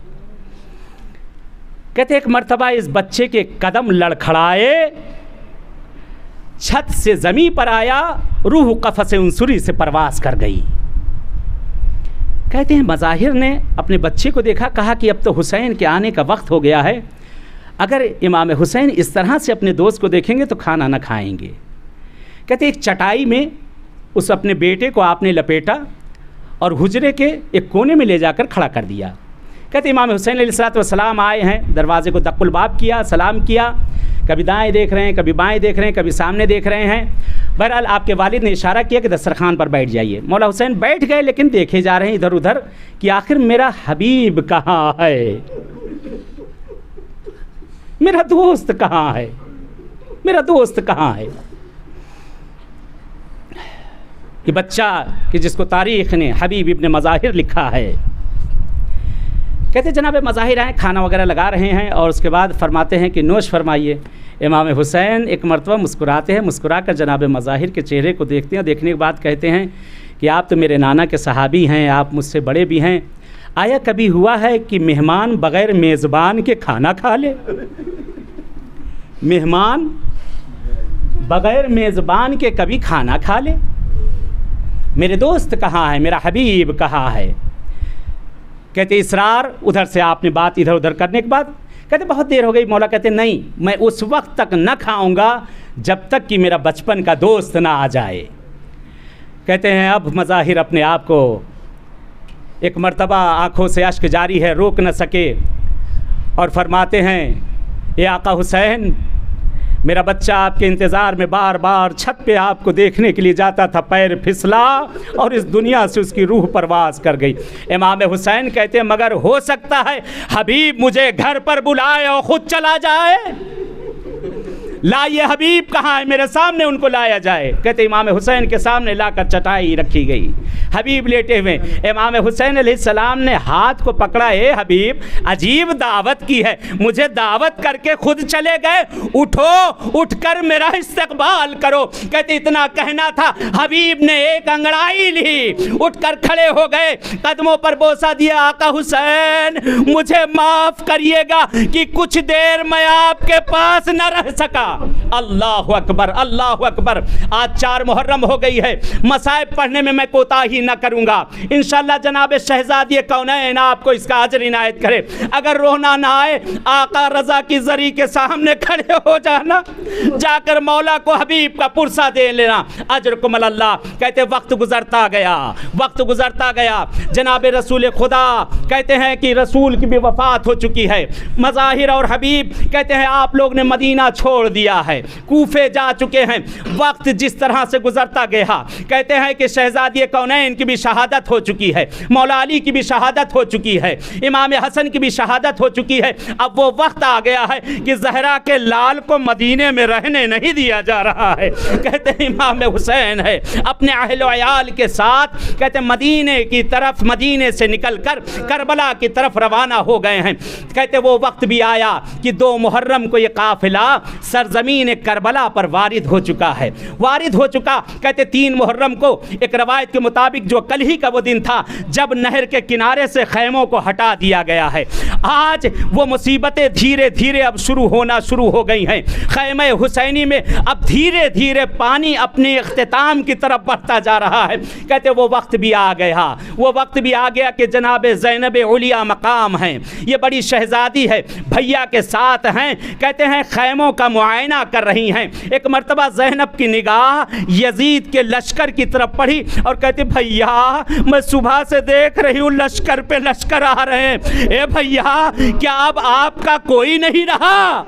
कहते एक मर्तबा इस बच्चे के कदम लड़खड़ाए, छत से ज़मीन पर आया, रूह कफ़स उनसुरी से परवास कर गई। कहते हैं मज़ाहिर ने अपने बच्चे को देखा, कहा कि अब तो हुसैन के आने का वक्त हो गया है, अगर इमाम हुसैन इस तरह से अपने दोस्त को देखेंगे तो खाना ना खाएंगे। कहते एक चटाई में उस अपने बेटे को आपने लपेटा और हुजरे के एक कोने में ले जाकर खड़ा कर दिया। कहते इमाम हुसैन अलैहिस्सलाम आए हैं, दरवाज़े को दक्कुल बाब किया, सलाम किया, कभी दाएं देख रहे हैं, कभी बाएं देख रहे हैं, कभी सामने देख रहे हैं। बहरहाल आपके वालिद ने इशारा किया कि दस्तरखान पर बैठ जाइए। मौला हुसैन बैठ गए, लेकिन देखे जा रहे हैं इधर उधर कि आखिर मेरा हबीब कहाँ है, मेरा दोस्त कहाँ है, मेरा दोस्त कहाँ है। कि बच्चा कि जिसको तारीख़ ने हबीब इब्न मज़ाहिर लिखा है। कहते जनाब मज़ाहिर आए, खाना वगैरह लगा रहे हैं और उसके बाद फरमाते हैं कि नोश फरमाइए। इमाम हुसैन एक मरतबा मुस्कुराते हैं, मुस्कुरा कर जनाब मज़ाहिर के चेहरे को देखते हैं। देखने के बाद कहते हैं कि आप तो मेरे नाना के सहाबी हैं, आप मुझसे बड़े भी हैं, आया कभी हुआ है कि मेहमान बग़ैर मेज़बान के खाना खा ले? मेहमान बग़ैर मेज़बान के कभी खाना खा ले? मेरे दोस्त कहाँ है, मेरा हबीब कहाँ है? कहते इसरार, उधर से आपने बात इधर उधर करने के बाद कहते बहुत देर हो गई। मौला कहते नहीं, मैं उस वक्त तक न खाऊंगा जब तक कि मेरा बचपन का दोस्त ना आ जाए। कहते हैं अब मज़ाहिर अपने आप को एक मर्तबा आँखों से अश्क जारी है, रोक न सके और फरमाते हैं ये आका हुसैन, मेरा बच्चा आपके इंतज़ार में बार बार छत पे आपको देखने के लिए जाता था, पैर फिसला और इस दुनिया से उसकी रूह परवास कर गई। इमाम हुसैन कहते हैं मगर हो सकता है हबीब मुझे घर पर बुलाए और ख़ुद चला जाए। लाइए हबीब कहाँ है, मेरे सामने उनको लाया जाए। कहते इमाम हुसैन के सामने लाकर चटाई रखी गई, हबीब लेटे हुए। इमाम हुसैन अलैहिस्सलाम ने हाथ को पकड़ा, ए हबीब अजीब दावत की है, मुझे दावत करके खुद चले गए, उठो, उठकर मेरा इस्तकबाल करो। कहते इतना कहना था, हबीब ने एक अंगड़ाई ली, उठकर खड़े हो गए, कदमों पर बोसा दिया, आका हुसैन मुझे माफ़ करिएगा कि कुछ देर मैं आपके पास न रह सका। अल्लाह अकबर, अल्लाह अकबर। आज 4 मुहर्रम हो गई है, मसाइब पढ़ने में मैं कोताही न करूंगा। इंशाअल्लाह जनाब शहजादी कौनैन आपको इसका अजर इनायत करे। अगर रोना ना आए, आका रज़ा की जरी के सामने खड़े हो जाना, जाकर मौला को हबीब का पुरसा दे लेना, अजरकुम अल्लाह। कहते वक्त गुजरता गया, वक्त गुजरता गया। जनाब रसूल खुदा कहते हैं कि रसूल की भी वफ़ात हो चुकी है। मज़ाहिर और हबीब कहते हैं आप लोग ने मदीना छोड़ दिया है, कूफे जा चुके हैं। वक्त जिस तरह से गुजरता गया, कहते हैं कि शहजादी कौनैन की भी शहादत हो चुकी है, मौला अली की भी शहादत हो चुकी है, इमाम हसन की भी शहादत हो चुकी है। अब वो वक्त आ गया है कि ज़हरा के लाल को मदीने में रहने नहीं दिया जा रहा है। कहते हैं इमाम हुसैन है अपने अहल अयाल के साथ, कहते हैं मदीने की तरफ, मदीने से निकलकर करबला की तरफ रवाना हो गए हैं। कहते वो वक्त भी आया कि 2 मुहर्रम को ये काफिला ज़मीन करबला पर वारिद हो चुका है, वारिद हो चुका। कहते 3 मुहर्रम को एक रवायत के मुताबिक जो कल ही का वो दिन था जब नहर के किनारे से खैमों को हटा दिया गया है। आज वो मुसीबतें धीरे धीरे अब शुरू हो गई हैं। खैमे हुसैनी में अब धीरे धीरे पानी अपने इख्तिताम की तरफ बढ़ता जा रहा है। कहते वो वक्त भी आ गया, वो वक्त भी आ गया कि जनाब ज़ैनब उलिया मकाम हैं, ये बड़ी शहजादी है, भैया के साथ हैं। कहते हैं खैमों का मुआयना कर रही हैं। एक मर्तबा ज़ैनब की निगाह यजीद के लश्कर की तरफ पड़ी और कहते भैया मैं सुबह से देख रही हूँ लश्कर पे लश्कर आ रहे हैं, ए भैया क्या अब आपका कोई नहीं रहा?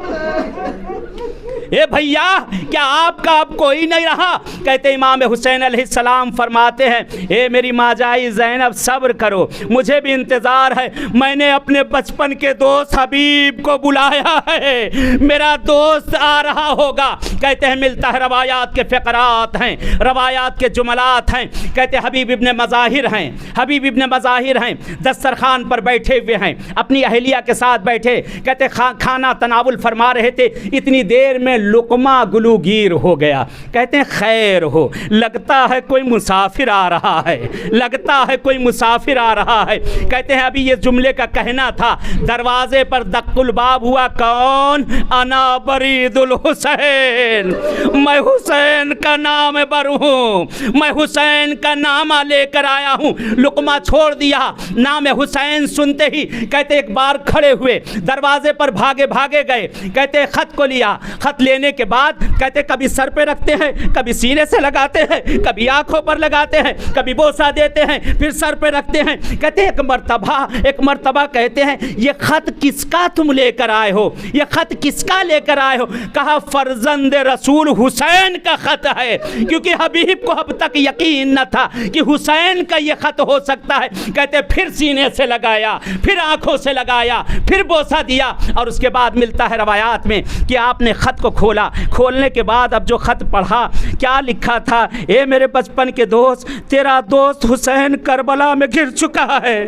ए भैया क्या आपका अब कोई नहीं रहा? कहते इमाम हुसैन अलैहिस्सलाम फरमाते हैं ए मेरी माजाई ज़ैनब सब्र करो, मुझे भी इंतज़ार है, मैंने अपने बचपन के दोस्त हबीब को बुलाया है, मेरा दोस्त आ रहा होगा। कहते हैं मिलता है, रवायात के फ़क़रात हैं, रवायात के जुमलात हैं। कहते हबीब इब्न मज़ाहिर हैं, हबीब इब्न मज़ाहिर हैं, दस्तरखान पर बैठे हुए हैं, अपनी अहलिया के साथ बैठे। कहते खाना तनावुल फरमा रहे थे, इतनी देर में लुकमा गुलूगीर हो गया। कहते हैं खैर हो, लगता है कोई मुसाफिर आ रहा है, लगता है कोई मुसाफिर आ रहा है। कहते हैं अभी ये जुमले का कहना था, दरवाजे पर दक्कुल बाब हुआ, कौन? अना बरीदुल हुसैन, मैं हुसैन का नाम बर हूँ, मैं हुसैन का नामा लेकर आया हूँ। लुकमा छोड़ दिया, नाम हुसैन सुनते ही कहते एक बार खड़े हुए, दरवाजे पर भागे भागे गए। कहते खत को लिया, खत लेने के बाद कहते कभी सर पे रखते हैं, कभी सीने से लगाते हैं, कभी आंखों पर लगाते हैं, कभी बोसा देते हैं, फिर सर पे रखते हैं। कहते एक मर्तबा कहते हैं ये खत किसका तुम लेकर आए हो, ये खत किसका लेकर आए हो? कहा फर्जंद रसूल हुसैन का खत है, क्योंकि हबीब को अब तक यकीन न था कि हुसैन का ये खत हो सकता है। कहते फिर सीने से लगाया, फिर आंखों से लगाया, फिर बोसा दिया और उसके बाद मिलता है रवायात में कि आपने खत को खोला। खोलने के बाद अब जो खत पढ़ा, क्या लिखा था? ए मेरे बचपन के दोस्त, तेरा दोस्त हुसैन करबला में गिर चुका है।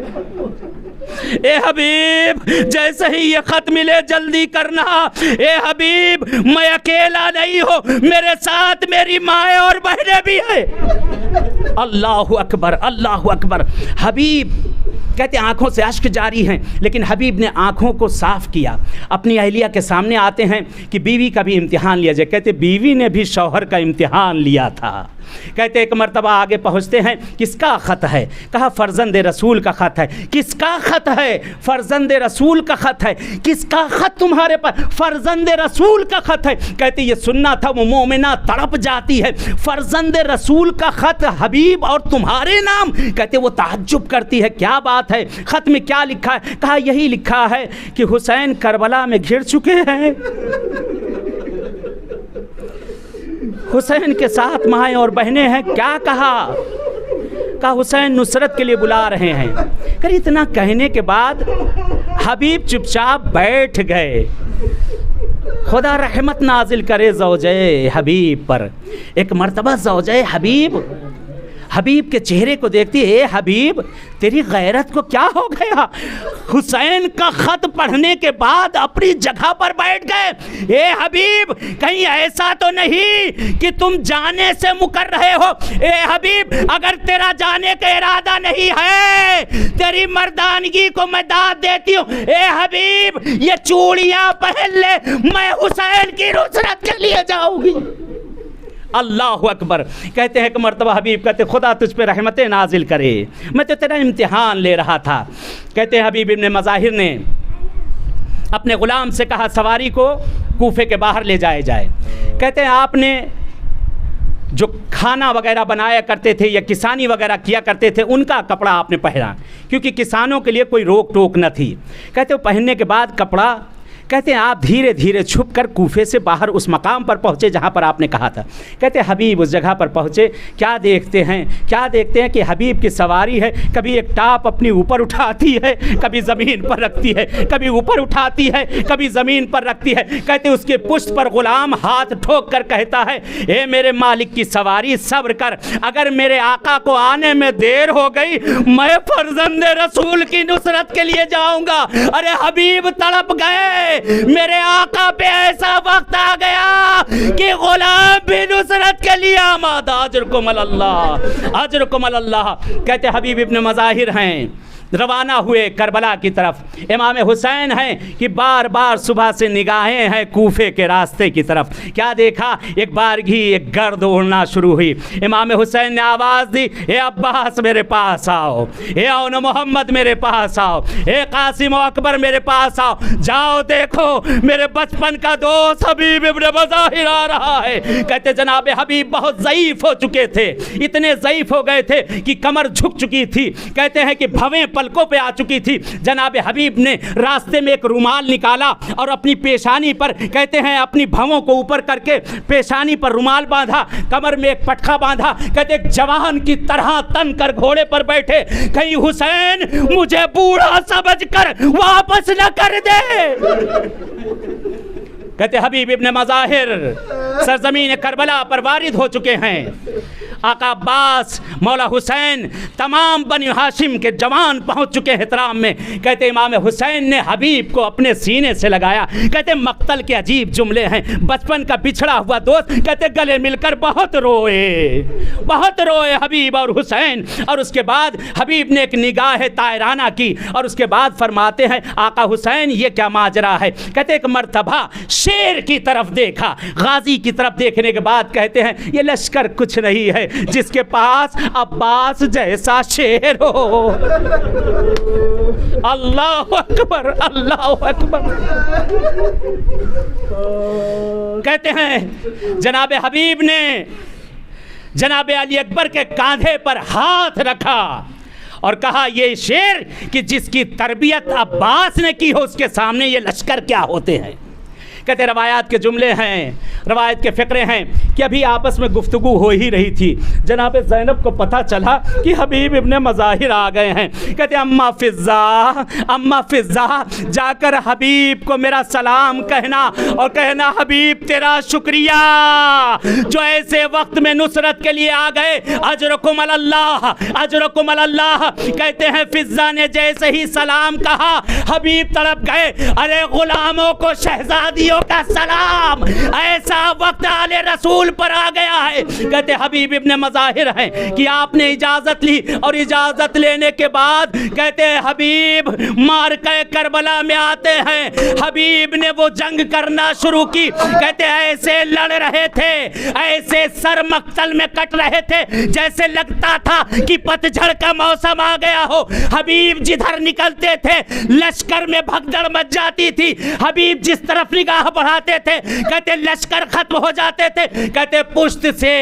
ए हबीब जैसे ही ये खत मिले जल्दी करना। ए हबीब मैं अकेला नहीं हूँ, मेरे साथ मेरी माँ और बहनें भी है। अल्लाहु अकबर, अल्लाहु अकबर। हबीब कहते आंखों से अश्क जारी हैं, लेकिन हबीब ने आंखों को साफ़ किया। अपनी अहलिया के सामने आते हैं कि बीवी का भी इम्तिहान लिया जाए। कहते बीवी ने भी शौहर का इम्तिहान लिया था। कहते एक मर्तबा आगे पहुँचते हैं, किसका ख़त है? कहा फ़र्जंद रसूल का ख़त है। किसका ख़त है? फ़र्जंद रसूल का ख़त है। किसका ख़त तुम्हारे पास? फ़र्जंद रसूल का ख़त है। कहते ये सुनना था वो मोमिना तड़प जाती है, फ़र्जंद रसूल का ख़त हबीब और तुम्हारे नाम। कहते वो ताज्जुब करती है, क्या बात है, ख़त में क्या लिखा है? कहा यही लिखा है कि हुसैन करबला में घिर चुके हैं, हुसैन के साथ माएँ और बहनें हैं। क्या कहा हुसैन नुसरत के लिए बुला रहे हैं। कर इतना कहने के बाद हबीब चुपचाप बैठ गए। खुदा रहमत नाजिल करे ज़ौजे हबीब पर। एक मर्तबा ज़ौजे हबीब के चेहरे को देखती है, हबीब तेरी गैरत को क्या हो गया? हुसैन का खत पढ़ने के बाद अपनी जगह पर बैठ गए। ए हबीब कहीं ऐसा तो नहीं कि तुम जाने से मुकर रहे हो? ए हबीब अगर तेरा जाने का इरादा नहीं है, तेरी मर्दानगी को मैं दाद देती हूँ। ए हबीब ये चूड़ियाँ पहन ले, मैं हुसैन की नुसरत के लिए जाऊँगी। अल्लाह अकबर। कहते हैं कि मर्तबा हबीब कहते खुदा तुझ पे रहमतें नाजिल करे, मैं तो तेरा इम्तिहान ले रहा था। कहते हैं हबीब इब्न मज़ाहिर ने अपने ग़ुलाम से कहा सवारी को कूफे के बाहर ले जाए जाए। कहते हैं आपने जो खाना वगैरह बनाया करते थे या किसानी वगैरह किया करते थे उनका कपड़ा आपने पहना, क्योंकि किसानों के लिए कोई रोक टोक न थी। कहते हैं पहनने के बाद कपड़ा, कहते हैं आप धीरे धीरे छुप कर कूफे से बाहर उस मकाम पर पहुँचे जहाँ पर आपने कहा था। कहते हैं हबीब उस जगह पर पहुँचे, क्या देखते हैं कि हबीब की सवारी है, कभी एक टाप अपनी ऊपर उठाती है, कभी ज़मीन पर रखती है, कभी ऊपर उठाती है, कभी ज़मीन पर रखती है। कहते उसके पुष्ट पर ग़ुलाम हाथ ठोक कर कहता है, ए मेरे मालिक की सवारी सब्र कर, अगर मेरे आका को आने में देर हो गई मैं फर्जंद रसूल की नुसरत के लिए जाऊँगा। अरे हबीब तड़प गए, मेरे आका पे ऐसा वक्त आ गया कि गुलाम भी नुसरत के लिए आमादा। अजरकुम अल्लाह, अजरकुम अल्लाह। कहते हबीब इब्न मज़ाहिर हैं, रवाना हुए करबला की तरफ। इमाम हुसैन हैं कि बार बार सुबह से निगाहें हैं कूफे के रास्ते की तरफ। क्या देखा, एक बारगी एक गर्द उड़ना शुरू हुई। इमाम हुसैन ने आवाज़ दी, हे अब्बास मेरे पास आओ, हे औन मोहम्मद मेरे पास आओ, हे कासिम अकबर मेरे पास आओ, जाओ देखो मेरे बचपन का दोस्त हबीब इब्न मज़ाहिर आ रहा है। कहते जनाब हबीब बहुत ज़ईफ़ हो चुके थे, इतने ज़ईफ़ हो गए थे कि कमर झुक चुकी थी। कहते हैं कि भवें पलकों पे आ चुकी थी। जनाब हबीब ने रास्ते में एक रुमाल निकाला और अपनी पेशानी पर, कहते हैं अपनी भवों को ऊपर करके पेशानी पर रुमाल बांधा, कमर में एक पटखा बांधा। कहते एक जवान की तरह तन कर घोड़े पर बैठे, कहीं हुसैन मुझे बूढ़ा समझकर वापस न कर दे। कहते हबीब इब्न मज़ाहिर सरजमीन करबला पर वारिद हो चुके हैं। आका अब्बास, मौला हुसैन, तमाम बनी हाशिम के जवान पहुंच चुके हैं एहतराम में। कहते इमाम हुसैन ने हबीब को अपने सीने से लगाया। कहते मक्तल के अजीब जुमले हैं, बचपन का बिछड़ा हुआ दोस्त। कहते गले मिलकर बहुत रोए हबीब और हुसैन। और उसके बाद हबीब ने एक निगाह तायराना की और उसके बाद फरमाते हैं, आका हुसैन ये क्या माजरा है। कहते एक मर्तबा शेर की तरफ देखा, गाजी की तरफ देखने के बाद कहते हैं ये लश्कर कुछ नहीं है जिसके पास अब्बास जैसा शेर हो। अल्लाह अकबर, अल्लाह अकबर। कहते हैं जनाब हबीब ने जनाब अली अकबर के कांधे पर हाथ रखा और कहा ये शेर कि जिसकी तरबियत अब्बास ने की हो उसके सामने ये लश्कर क्या होते हैं। कहते रवायात के जुमले हैं, रवायत के फ़िक्रे हैं कि अभी आपस में गुफ्तगू हो ही रही थी। जनाब ज़ैनब को पता चला कि हबीब इब्न मज़ाहिर आ गए हैं। कहते अम्मा फ़िज़्ज़ा जाकर हबीब को मेरा सलाम कहना और कहना हबीब तेरा शुक्रिया जो ऐसे वक्त में नुसरत के लिए आ गए। अजरकुम अल्लाह, अजरकुम अल्लाह। कहते हैं फ़िज़्ज़ा ने जैसे ही सलाम कहा हबीब तड़प गए, अरे ग़ुलामों को शहज़ादियों का सलाम, ऐसा वक्त आले रसूल पर आ गया है। कहते हबीब इब्न मज़ाहिर हैं कि आपने इजाज़त ली और इजाज़त लेने के बाद कहते हबीब मार के करबला में आते हैं। हबीब ने वो जंग करना शुरू की। कहते ऐसे लड़ रहे थे, ऐसे सर मक्तल में कट रहे थे जैसे लगता था कि पतझड़ का मौसम आ गया हो। हबीब जिधर निकलते थे लश्कर में भगदड़ मच जाती थी। हबीब जिस तरफ निगाह बढ़ाते थे कहते लश्कर खत्म हो जाते थे। कहते पुश्त से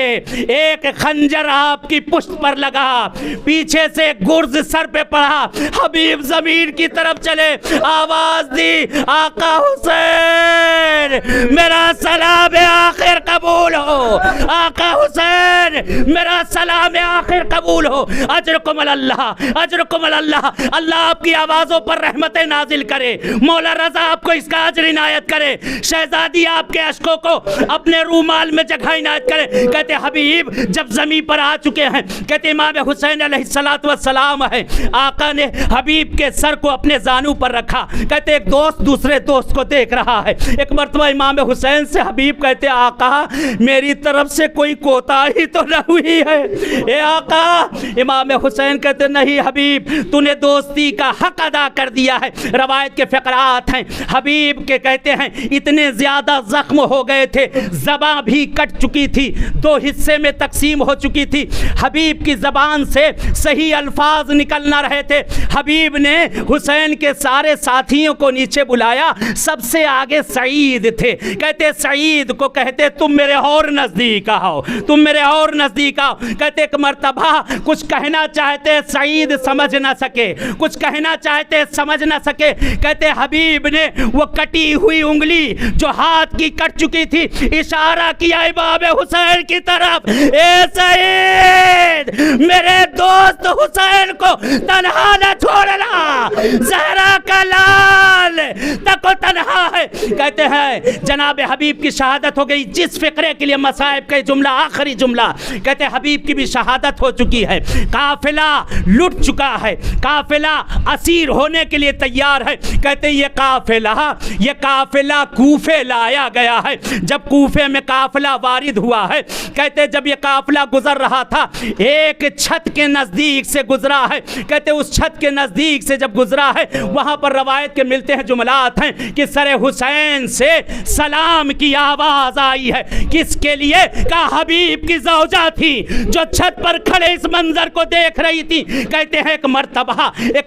एक खंजर आपकी पुश्त पर लगा, पीछे से गुर्ज सर पे पड़ा, हबीब जमीन की तरफ चले, आवाज दी आका हुसैन मेरा सलाम आखिर कबूल हो, आका हुसैन मेरा सलाम आखिर कबूल हो। अजरकुम अल्लाह, अजरकुम अल्लाह। अल्लाह आपकी आवाज़ों पर रहमतें नाजिल करे, मौला रज़ा आपको इसका अजर इनायत करे, शहजादी आपके अश्कों को अपने रूमाल में जगह इनायत करे। कहते हबीब जब ज़मीन पर आ चुके हैं, कहते इमाम हुसैन अलैहिस्सलातु वस्सलाम है, आका ने हबीब के सर को अपने जानू पर रखा। कहते एक दोस्त दूसरे दोस्त को देख रहा है। एक मरतबा इमाम हुसैन से हबीब कहते आका मेरी तरफ से कोई कोताही तो न हुई है। ए आका, इमाम हुसैन कहते नहीं हबीब तूने दोस्ती का हक अदा कर दिया है। रवायत के फ़िक़रात हैं हबीब के कहते हैं इतने ज़्यादा ज़ख्म हो गए थे, ज़बान भी कट चुकी थी, दो हिस्से में तकसीम हो चुकी थी, हबीब की ज़बान से सही अल्फाज निकल ना रहे थे। हबीब ने हुसैन के सारे साथियों को नीचे बुलाया, सबसे आगे सईद थे। कहते सईद को कहते तुम मेरे और नज़दीक आओ, तुम मेरे और नज़दीक आओ। कहते एक मर्तबा कुछ कहना चाहते सईद समझ ना सके, कुछ कहना चाहते समझ ना सके। कहते हबीब ने वो कटी हुई उंगली जो हाथ की कट चुकी थी इशारा किया इमाम हुसैन की तरफ, ए सईद मेरे दोस्त हुसैन को तन्हा न छोड़ना, ज़हरा का लाल तको तन्हा है। कहते हैं जनाब हबीब की शहादत हो गई। जिस फिक्रे के लिए मसाइब का जुमला, आखिरी जुमला, कहते हैं हबीब की भी शहादत हो चुकी है, काफिला लुट चुका है, काफिला असीर होने के लिए तैयार है। कहते ये काफिला कूफे लाया गया है। जब कूफे में काफिला वारिद हुआ है, कहते जब ये काफिला गुजर रहा था, एक छत के नज़दीक से गुजरा है। कहते उस छत के नज़दीक से जब गुजरा है, वहाँ पर रवायत के मिलते हैं जुमलात हैं कि सरे हुसैन से सलाम की आवाज़ आई है। किसके लिए? का हबीब की ज़ौजा थी जो छत पर खड़े इस मंजर को देख रही थी। कहते हैं एक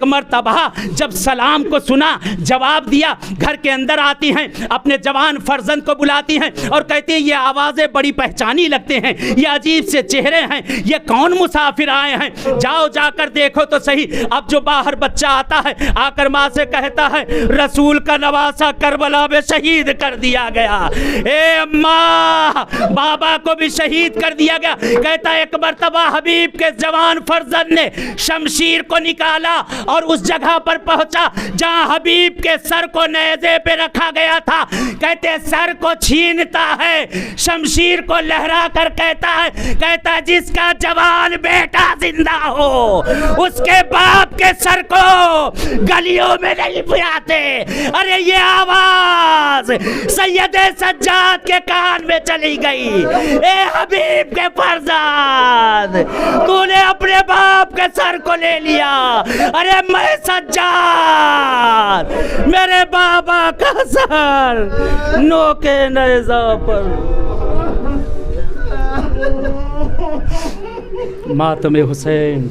मर्तबा जब सलाम को सुना, जवाब दिया, घर के अंदर आती हैं, अपने जवान फर्जंद को बुलाती हैं और कहती हैं ये आवाज़ें बड़ी पहचानी लगते हैं, ये अजीब से चेहरे हैं, ये कौन मुसाफिर आए हैं, जाओ जाकर देखो तो सही। अब जो बाहर बच्चा आता है, आकर माँ से कहता है रसूल का नवासा करबला में शहीद कर दिया गया। ए अम्मा, बाबा को भी शहीद कर दिया गया। कहता है एक मर्तबा हबीब के जवान फर्जंद ने शमशीर को निकाला और उस जगह पर पहुंचा जहां हबीब के सर को नेज़े पे रखा गया था। कहते सर को छीनता है, शमशीर को लहरा कर कहता है जिसका जवान बेटा जिंदा हो उसके बाप के सर को गलियों में नहीं बुलाते। अरे ये आवाज सैयदे सज्जाद के कान में चली गई। ए हबीब के फर्जंद, तूने अपने बाप के सर को ले लिया। अरे मैं सज्जाद, मेरे बाबा का सर नोके नेज़ा पर। मातम हुसैन।